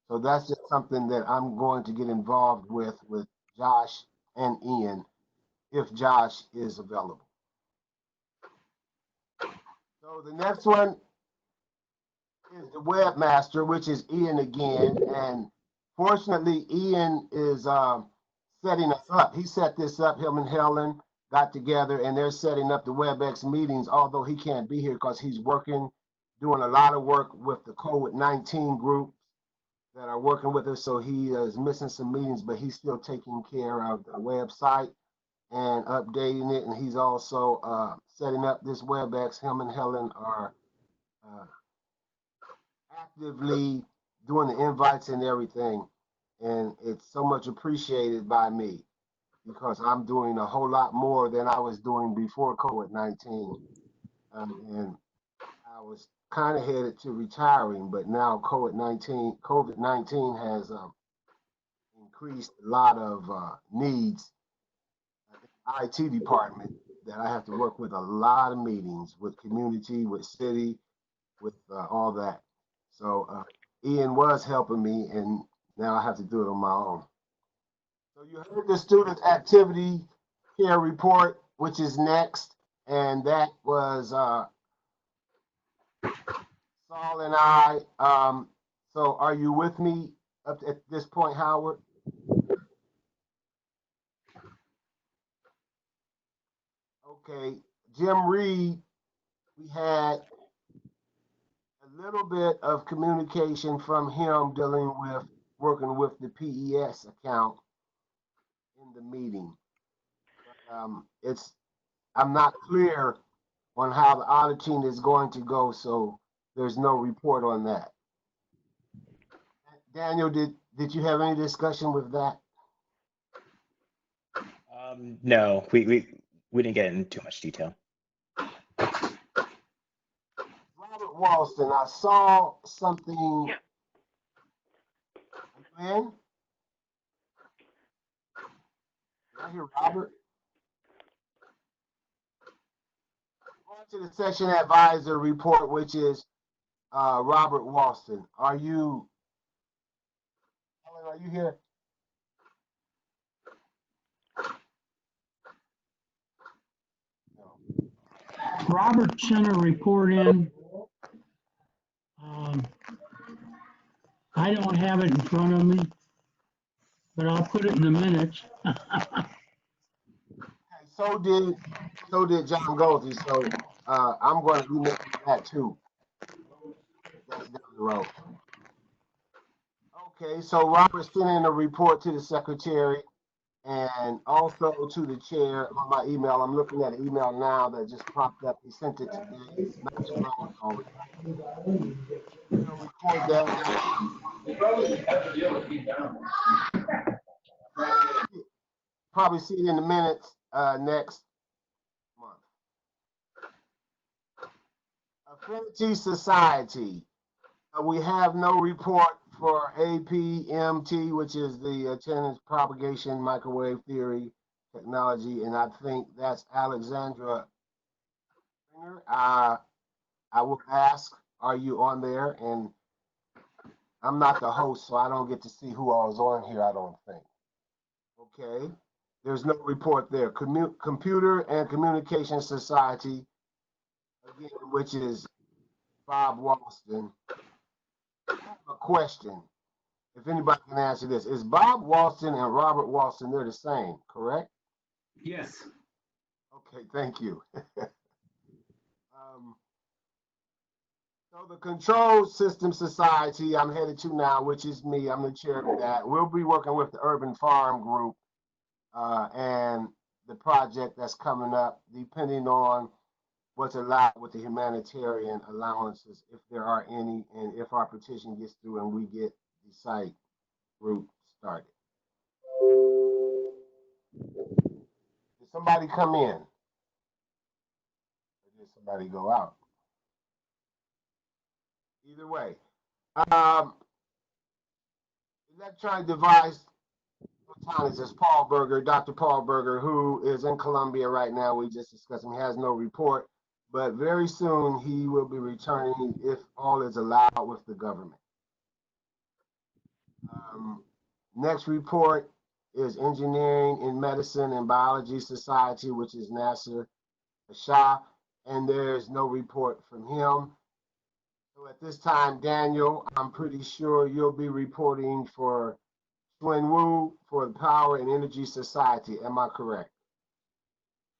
So that's just something that I'm going to get involved with Josh and Ian, if Josh is available. So the next one is the webmaster, which is Ian again. And fortunately, Ian is setting us up. He set this up, him and Helen got together and they're setting up the WebEx meetings, although he can't be here because he's working, doing a lot of work with the COVID-19 group that are working with us. So he is missing some meetings, but he's still taking care of the website and updating it. And he's also setting up this WebEx. Him and Helen are actively doing the invites and everything. And it's so much appreciated by me. because I'm doing a whole lot more than I was doing before COVID-19. And I was kind of headed to retiring, but now COVID-19 has increased a lot of needs in the IT department that I have to work with a lot of meetings with community, with city, with all that. So Ian was helping me, and now I have to do it on my own. So you heard the student activity care report, which is next, and that was Saul and I. So are you with me up at this point, Howard? Okay, Jim Reed, we had a little bit of communication from him dealing with working with the PES account in the meeting. I'm not clear on how the auditing is going to go, so there's no report on that. Daniel, did you have any discussion with that? No, we didn't get into too much detail. Robert Walston, I saw something. Yeah. Man, did I hear Robert? Going to the section advisor report, which is Robert Walston. Are you, Helen, are you here? Robert sent a report in. I don't have it in front of me, but I'll put it in the minutes. So did John Goldie. So I'm going to email that too. That's down the road. Okay, so Robert sent in a report to the secretary and also to the chair on my email. I'm looking at an email now that just popped up. He sent it today, not too long ago. We'll record that. Probably see it in the minutes next month. Affinity Society. We have no report for APMT, which is the attendance propagation microwave theory technology, and I think that's Alexandra. I will ask, are you on there? And I'm not the host, so I don't get to see who all is on here, I don't think. Okay, there's no report there. Computer and Communication Society, again, which is Bob Walston. I have a question. If anybody can answer this, is Bob Walston and Robert Walston, they're the same, correct? Yes. Okay, thank you. So the Control System Society I'm headed to now, which is me, I'm the chair of that. We'll be working with the Urban Farm Group and the project that's coming up, depending on what's allowed with the humanitarian allowances, if there are any, and if our petition gets through and we get the site group started. Did somebody come in? Or did somebody go out? Either way. Electronic device photonics is Paul Berger, Dr. Paul Berger, who is in Colombia right now. We just discussed him. He has no report, but very soon he will be returning if all is allowed with the government. Next report is Engineering in Medicine and Biology Society, which is Nasser Shah, and there's no report from him. So at this time, Daniel, I'm pretty sure you'll be reporting for Swin Wu for the Power and Energy Society. Am I correct?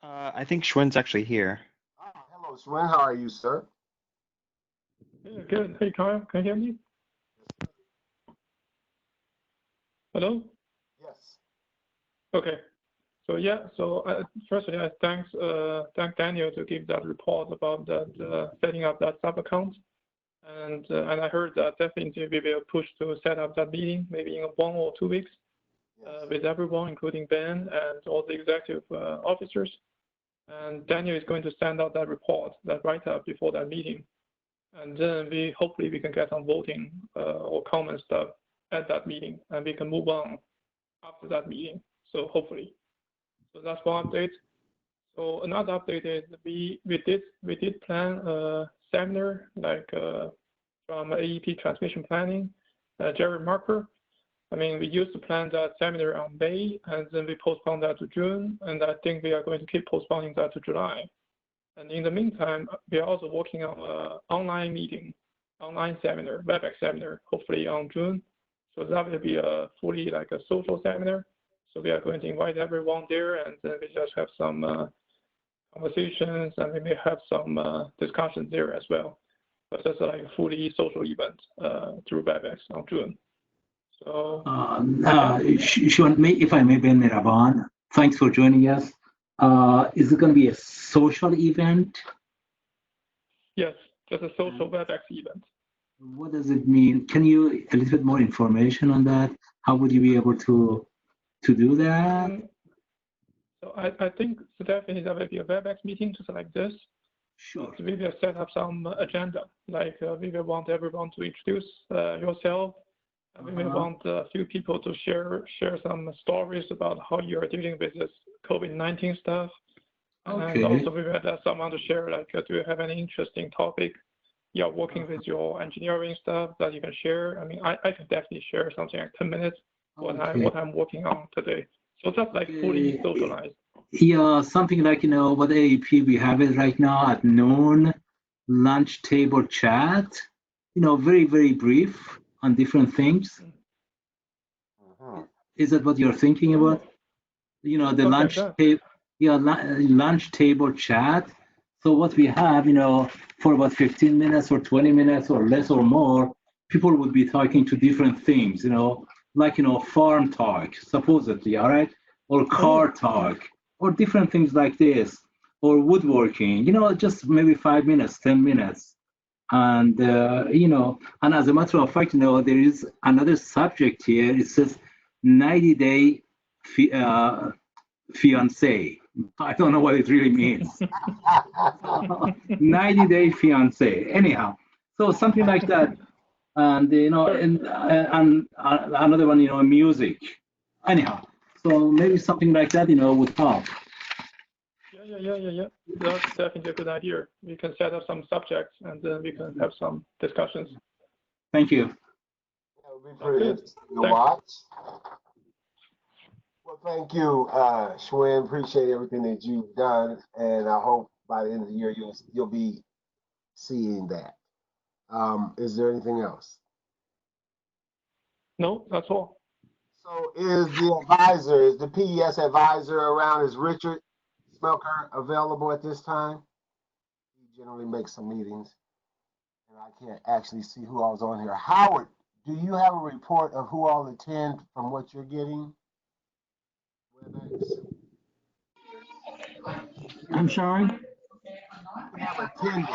I think Schwinn's actually here. Oh, hello, Swin. How are you, sir? Yeah, good. Hey, Kyle, can you hear me? Hello? Yes. Okay. So yeah, firstly, I thank Daniel to give that report about that setting up that sub account, and I heard that definitely we will push to set up that meeting maybe in 1 or 2 weeks. with everyone, including Ben and all the executive officers. And Daniel is going to send out that report, that write-up before that meeting. And then hopefully we can get some voting or comment stuff at that meeting, and we can move on after that meeting. So hopefully, so that's one update. So another update is we did plan a seminar like from AEP transmission planning, Jerry Marker. I mean, we used to plan that seminar on May, and then we postponed that to June, and I think we are going to keep postponing that to July. And in the meantime, we are also working on an online meeting, online seminar, WebEx seminar, hopefully on June. So that will be a fully like a social seminar. So we are going to invite everyone there, and then we just have some conversations, and we may have some discussions there as well. But that's like a fully social event through WebEx on June. So, if I may, Ben Miraban, thanks for joining us. Is it going to be a social event? Yes, just a social WebEx event. What does it mean? Can you a little bit more information on that? How would you be able to do that? So I think so definitely there will be a WebEx meeting just like this. Sure. So we will set up some agenda, like we will want everyone to introduce yourself. And we will want a few people to share some stories about how you are dealing with this COVID-19 stuff. Okay. And also we will let someone to share, like, do you have any interesting topic you're working with your engineering stuff that you can share? I mean, I can definitely share something like 10 minutes what I'm working on today. So that's like fully socialized. Yeah, something like, what AEP we have it right now at noon, lunch table chat, very, very brief on different things. Is that what you're thinking about? The lunch table, lunch table chat. So what we have, for about 15 minutes or 20 minutes or less or more, people would be talking to different things, like, farm talk, supposedly, all right? Or car talk, or different things like this, or woodworking, just maybe 5 minutes, 10 minutes. And, and as a matter of fact, there is another subject here. It says 90-day fiance. I don't know what it really means. 90-day fiance. Anyhow, so something like that. And, and another one, music. Anyhow, so maybe something like that, would help. Yeah. That's definitely a good idea. We can set up some subjects, and then we can have some discussions. Thank you. That would be pretty interesting to watch. Well, thank you, Schwinn. Appreciate everything that you've done, and I hope by the end of the year you'll be seeing that. Is there anything else? No, that's all. So is the PES advisor around? Is Richard Smelker available at this time? He generally makes some meetings, and I can't actually see who all's on here. Howard, do you have a report of who all attend from what you're getting? I'm sorry? We have attendance.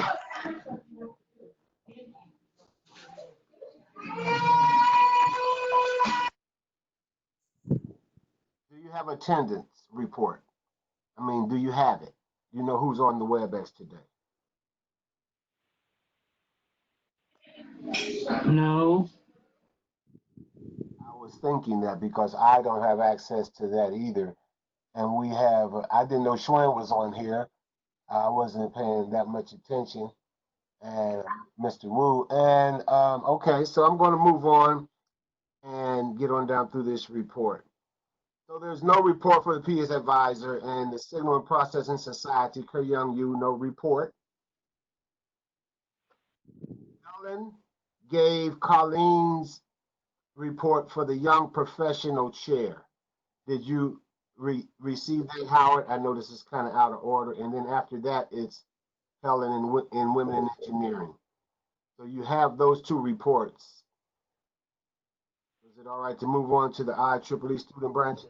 Do you have attendance report? I mean, do you have it? You know who's on the WebEx today? No. I was thinking that because I don't have access to that either. And we have, I didn't know Schwinn was on here. I wasn't paying that much attention. And Mr. Wu. And okay, so I'm going to move on and get on down through this report. So there's no report for the PS advisor and the Signal and Processing Society, Young Yu, no report. Ellen gave Colleen's report for the Young Professional Chair. Did you receive that, Howard? I know this is kind of out of order. And then after that, it's Helen in Women in Engineering. So you have those two reports. Is it all right to move on to the IEEE student branches?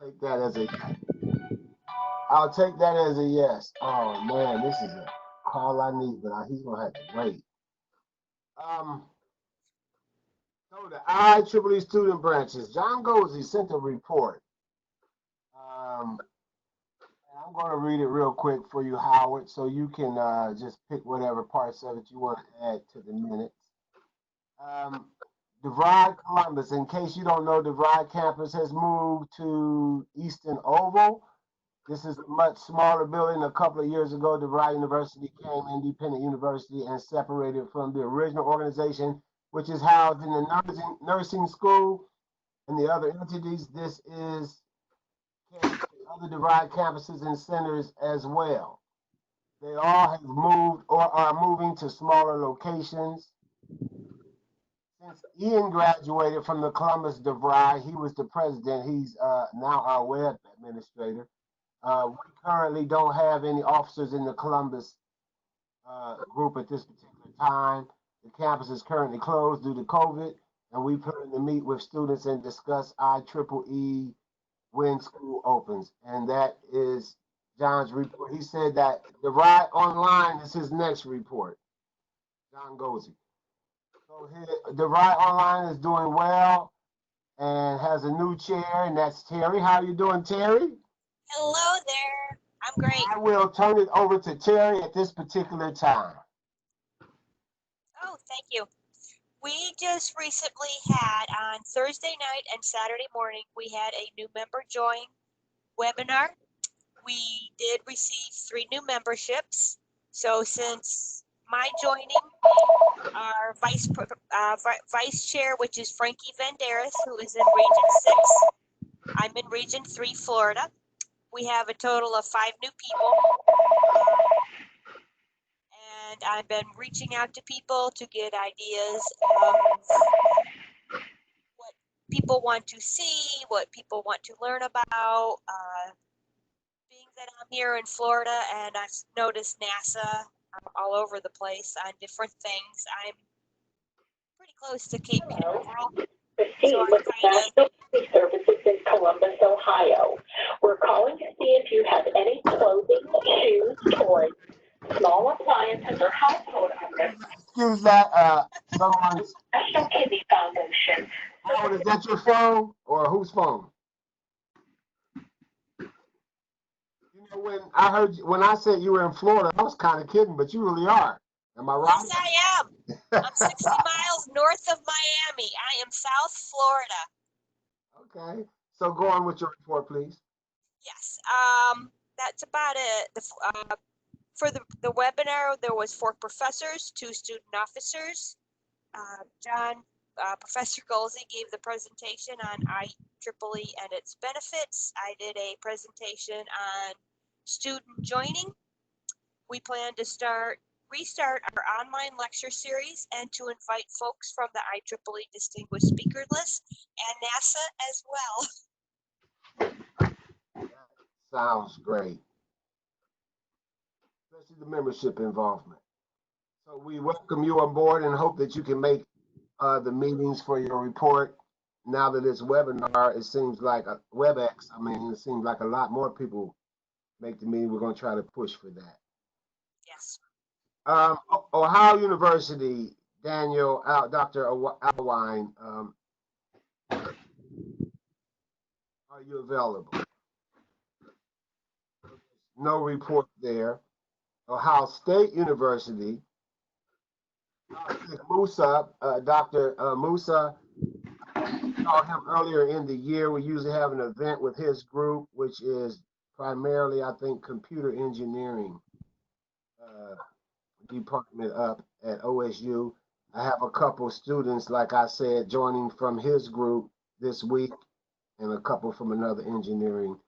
Take that as a yes. I'll take that as a yes. Oh man, this is a call I need, but he's gonna have to wait. So the IEEE student branches. John Gozy sent a report. I'm going to read it real quick for you, Howard, so you can just pick whatever parts of it you want to add to the minutes. DeVry Columbus, in case you don't know, DeVry campus has moved to Easton Oval. This is a much smaller building. A couple of years ago, DeVry University became independent university and separated from the original organization, which is housed in the nursing school and the other entities. This is other DeVry campuses and centers as well. They all have moved or are moving to smaller locations. Since Ian graduated from the Columbus DeVry, he was the president. He's now our web administrator. We currently don't have any officers in the Columbus group at this particular time. The campus is currently closed due to COVID, and we plan to meet with students and discuss IEEE when school opens. And that is John's report. He said that DeVry Online is his next report. John Gozy. So DeVry Online is doing well and has a new chair, and that's Terry. How are you doing, Terry? Hello there. I'm great. I will turn it over to Terry at this particular time. Oh, thank you. We just recently had on Thursday night and Saturday morning, we had a new member join webinar. We did receive 3 new memberships. So since my joining, our vice chair, which is Frankie Vanderis, who is in Region 6. I'm in Region 3, Florida. We have a total of 5 new people. And I've been reaching out to people to get ideas of what people want to see, what people want to learn about. Being that I'm here in Florida and I've noticed NASA all over the place on different things, I'm pretty close to Cape Canaveral. So I'm National Food Services in Columbus, Ohio. We're calling to see if you have any clothing, shoes, toys, small appliances, or household items. Excuse that, someone's National Kidney Foundation. Howard, is that your phone or whose phone? You know, when I said you were in Florida, I was kind of kidding, but you really are. Am I right? Yes, I am. I'm 60 miles north of Miami. I am South Florida. Okay. So go on with your report, please. Yes. That's about it. For the webinar, there was 4 professors, 2 student officers. Professor Golsey gave the presentation on IEEE and its benefits. I did a presentation on student joining. We plan to restart our online lecture series and to invite folks from the IEEE Distinguished Speaker List and NASA as well. Sounds great. Especially the membership involvement. So we welcome you on board and hope that you can make the meetings for your report. Now that it's webinar, it seems like a WebEx. I mean, it seems like a lot more people make the meeting. We're going to try to push for that. Yes. Ohio University, Daniel, Dr. Alwine, are you available? No report there. Ohio State University, Musa, Dr. Musa, I saw him earlier in the year. We usually have an event with his group, which is primarily, I think, computer engineering department up at OSU. I have a couple students, like I said, joining from his group this week and a couple from another engineering.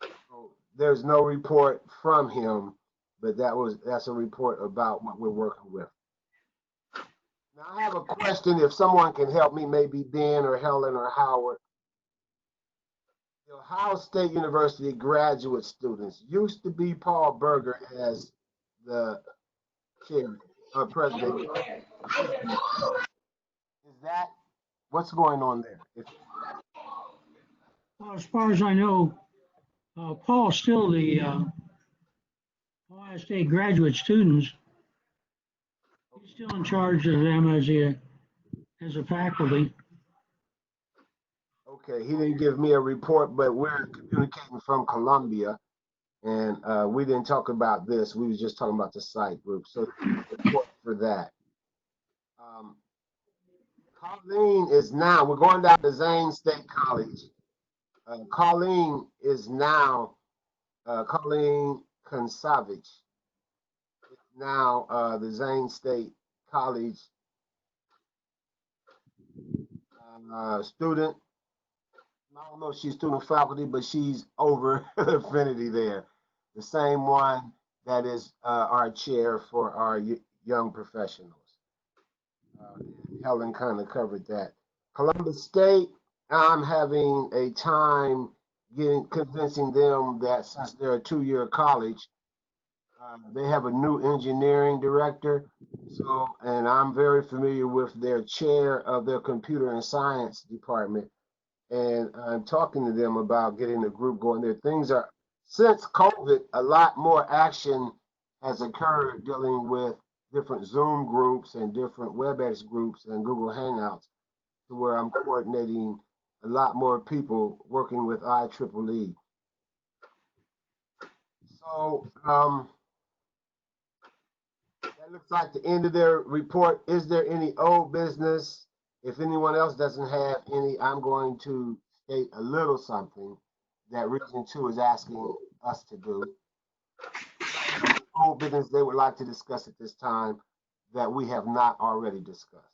So there's no report from him, but that's a report about what we're working with. Now I have a question, if someone can help me, maybe Ben or Helen or Howard. The Ohio State University graduate students used to be Paul Berger as the chair or president. Is that what's going on there? Well, as far as I know, Paul's still the Ohio State graduate students. He's still in charge of them as as a faculty. Okay, he didn't give me a report, but we're communicating from Columbia, and we didn't talk about this. We was just talking about the site group. So report for that. Colleen is now, we're going down to Zane State College. Colleen is now, Colleen Konsavich is now the Zane State College student. I don't know if she's student faculty, but she's over affinity there. The same one that is our chair for our young professionals. Helen kind of covered that. Columbus State, I'm having a time convincing them that since they're a two-year college, they have a new engineering director. So, and I'm very familiar with their chair of their computer and science department. And I'm talking to them about getting a group going there. Things are, since COVID, a lot more action has occurred dealing with different Zoom groups and different WebEx groups and Google Hangouts, to where I'm coordinating a lot more people working with IEEE. So that looks like the end of their report. Is there any old business? If anyone else doesn't have any, I'm going to state a little something that Region 2 is asking us to do. Old business they would like to discuss at this time that we have not already discussed.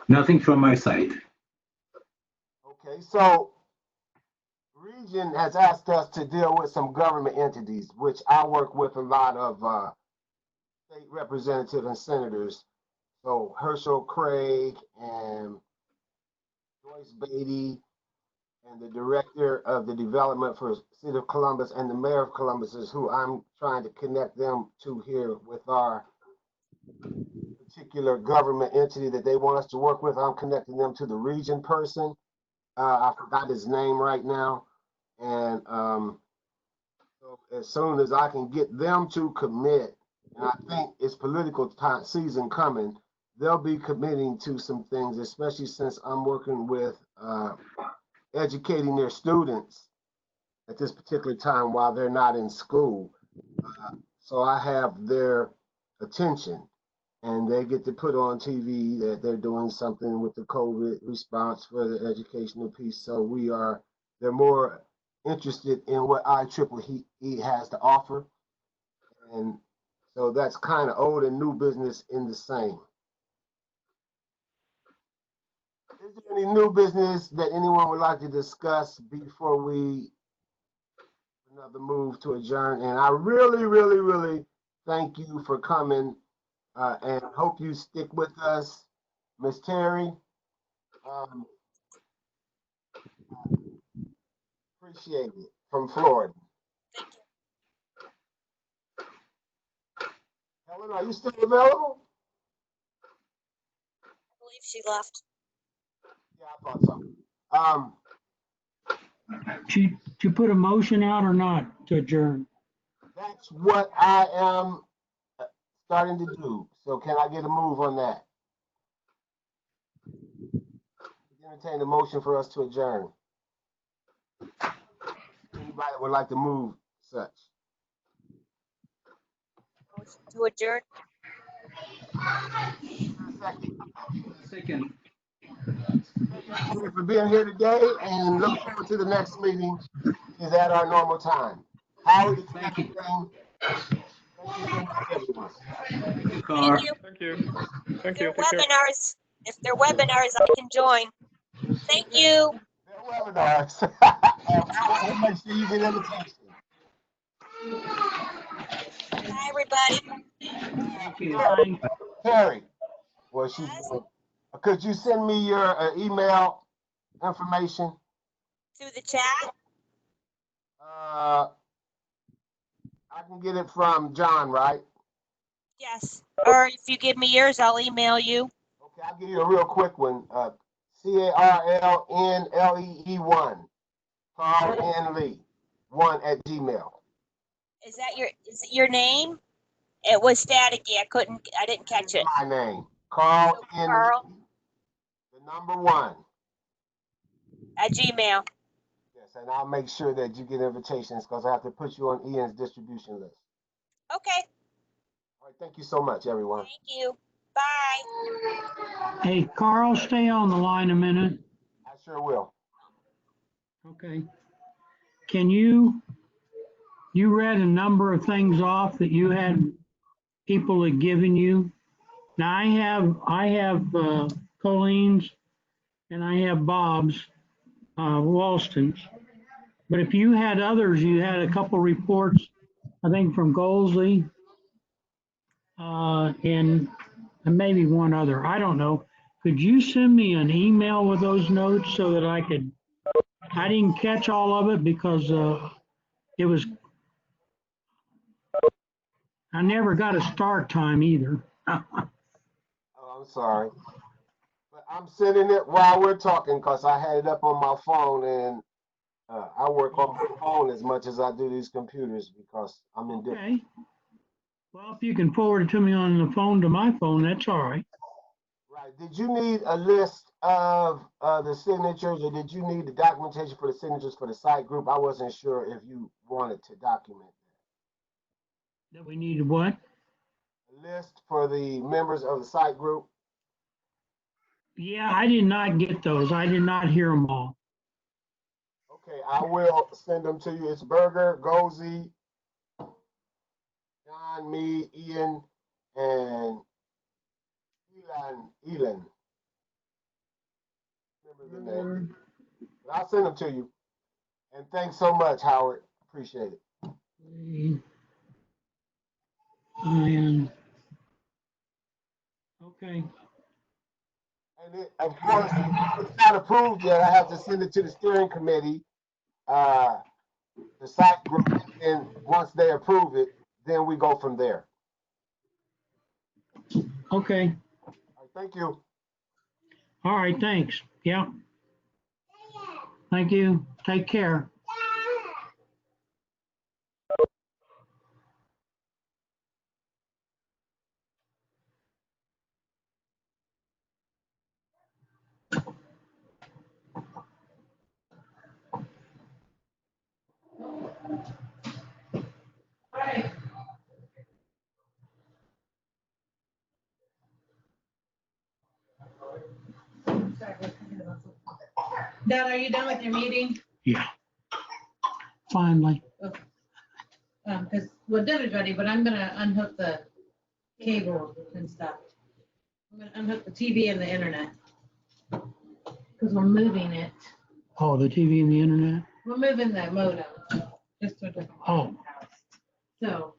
Nothing from my side. Okay, so Region has asked us to deal with some government entities, which I work with a lot of state representatives and senators. So Herschel Craig and Joyce Beatty and the director of the development for City of Columbus and the mayor of Columbus is who I'm trying to connect them to here with our particular government entity that they want us to work with. I'm connecting them to the Region person. I forgot his name right now. And so as soon as I can get them to commit, and I think it's political time, season coming, they'll be committing to some things, especially since I'm working with educating their students at this particular time while they're not in school. So I have their attention, and they get to put on TV that they're doing something with the COVID response for the educational piece. So they're more interested in what IEEE has to offer. And so that's kind of old and new business in the same. Is there any new business that anyone would like to discuss before we another move to adjourn? And I really, really, really thank you for coming and hope you stick with us, Miss Terry. Appreciate it, from Florida. Thank you. Helen, are you still available? I believe she left. Yeah, I thought so. Did you put a motion out or not to adjourn? That's what I am starting to do. So can I get a move on that? Entertain a motion for us to adjourn. Anybody would like to move such? Motion to adjourn. Second. Thank you for being here today, and look forward to the next meeting is at our normal time. Howard, Thank you. Thank you so much, everyone. Thank you, Carl. Thank you. Thank If you. they're Take care. webinars, I can join. Thank you. They're webinars. I'll make sure you get invitation. Bye, everybody. Thank you. Bye. Terry, well, could you send me your email information? Through the chat. I can get it from John, right? Yes. Or if you give me yours, I'll email you. Okay, I'll give you a real quick one. CarlNlee1, Carl N. Lee 1 @gmail.com. Is it your name? It was staticky. I didn't catch it. My name, Carl So, N. Carl The number 1. at Gmail. Yes, and I'll make sure that you get invitations because I have to put you on Ian's distribution list. Okay. All right, thank you so much, everyone. Thank you. Bye. Hey, Carl, stay on the line a minute. I sure will. Okay. Can you read a number of things off that you had people had given you? Now I have Colleen's and I have Bob's, Walston's. But if you had others, you had a couple reports, I think from Goldsley, and maybe one other, I don't know. Could you send me an email with those notes so that I didn't catch all of it because I never got a start time either. Oh, I'm sorry. But I'm sending it while we're talking because I had it up on my phone and I work on my phone as much as I do these computers because I'm in different. Okay. Well, if you can forward it to me on the phone to my phone, that's all right. Right. Did you need a list of the signatures or did you need the documentation for the signatures for the site group? I wasn't sure if you wanted to document that. That we needed what? A list for the members of the site group? Yeah, I did not get those. I did not hear them all. Okay, I will send them to you. It's Berger, Gozy, John, me, Ian, and Elon. Remember the name. But I'll send them to you. And thanks so much, Howard. Appreciate it. And okay. And it, of course, it's not approved yet. I have to send it to the steering committee, the site group, and once they approve it, then we go from there. Okay. All right, thank you. All right, thanks. Yeah. Thank you. Take care. Dad, are you done with your meeting? Yeah. Finally. Because, well, dinner's ready, but I'm gonna unhook the cable and stuff. I'm gonna unhook the TV and the internet. Because we're moving it. Oh, the TV and the internet? We're moving the modem just to a different house. So,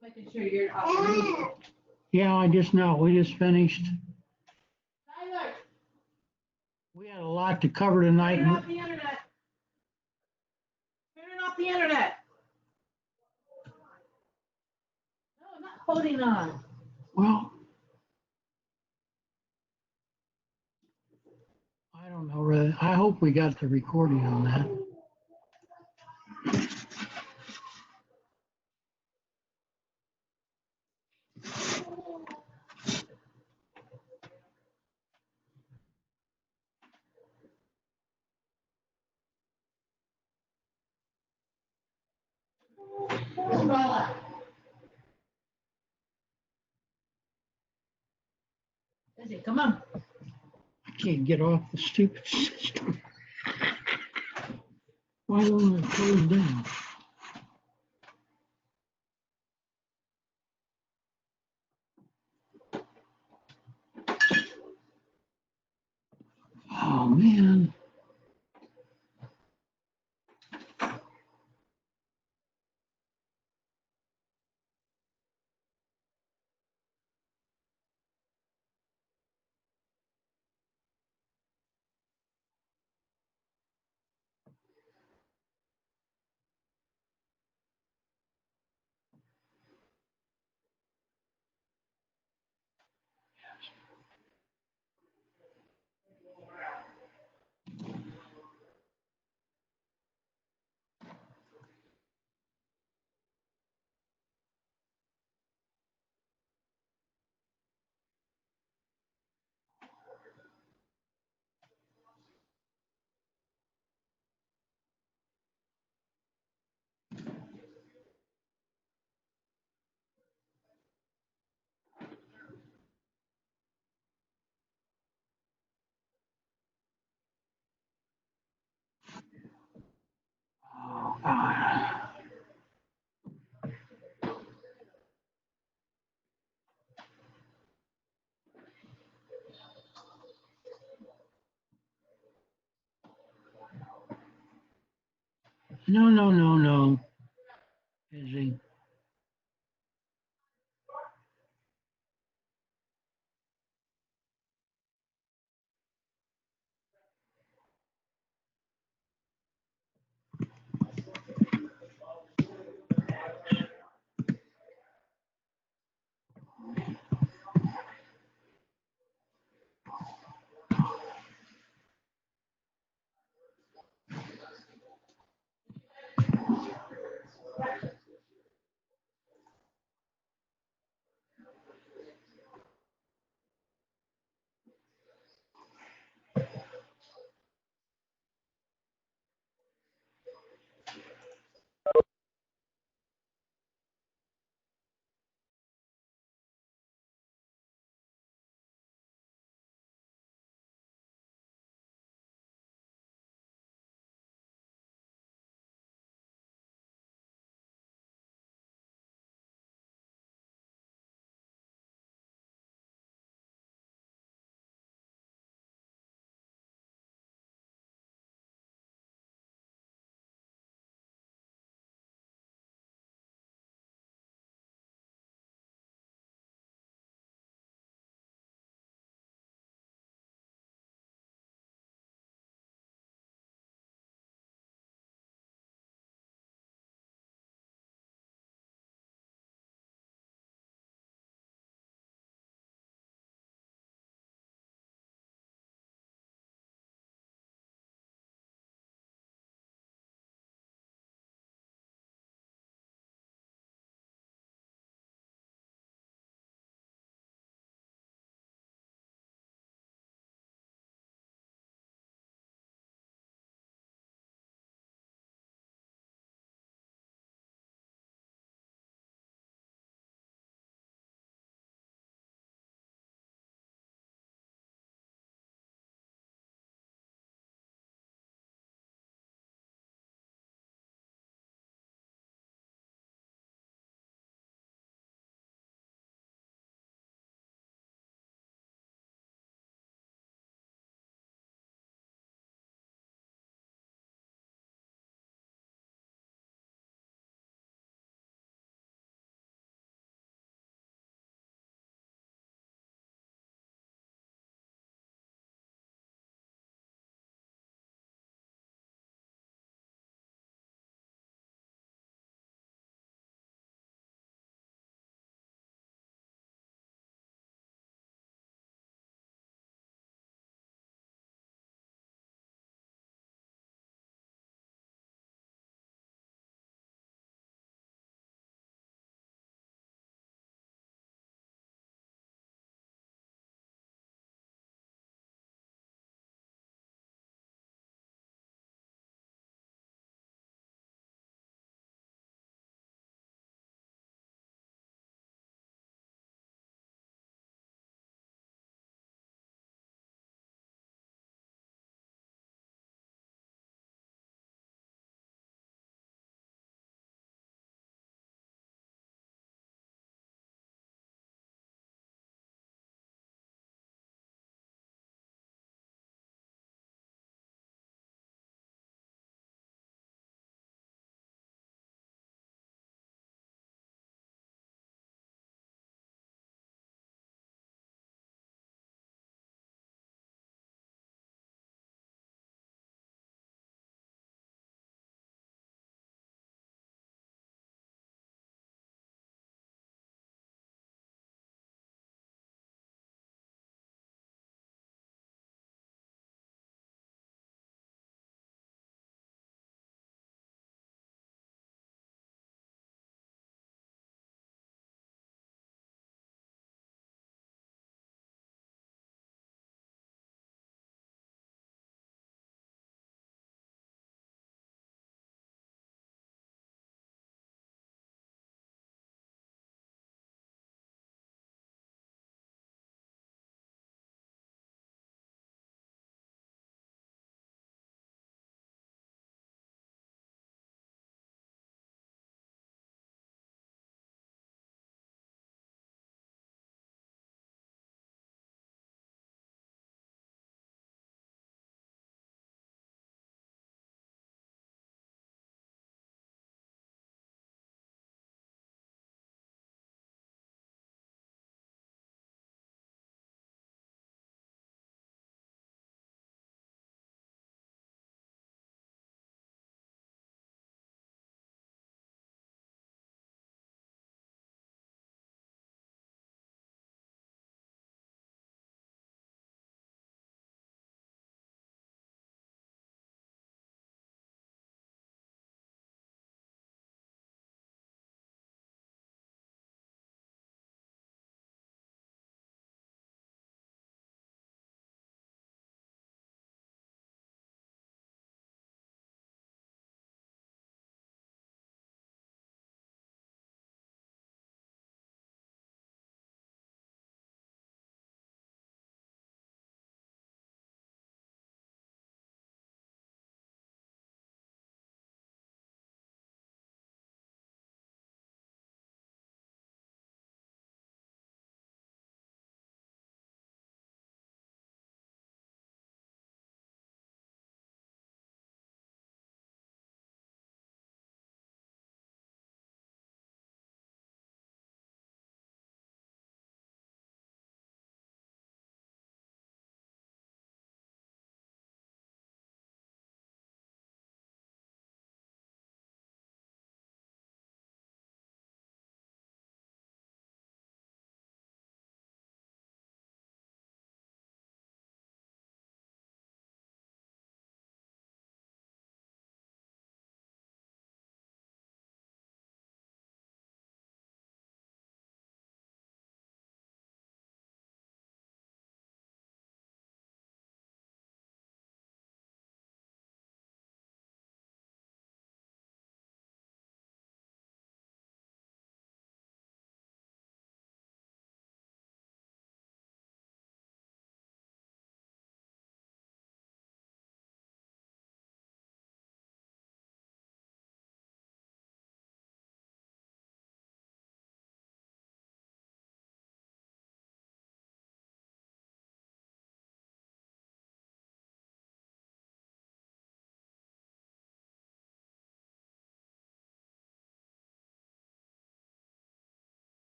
making sure you're off. Yeah, I just know. We just finished. Tyler, We had a lot to cover tonight. turn off the internet. Turn off the internet. No, I'm not holding on. Well, I don't know, really. I hope we got the recording on that. Izzy, come on. I can't get off the stupid system. Why don't it close down? Oh, man. No. Busy.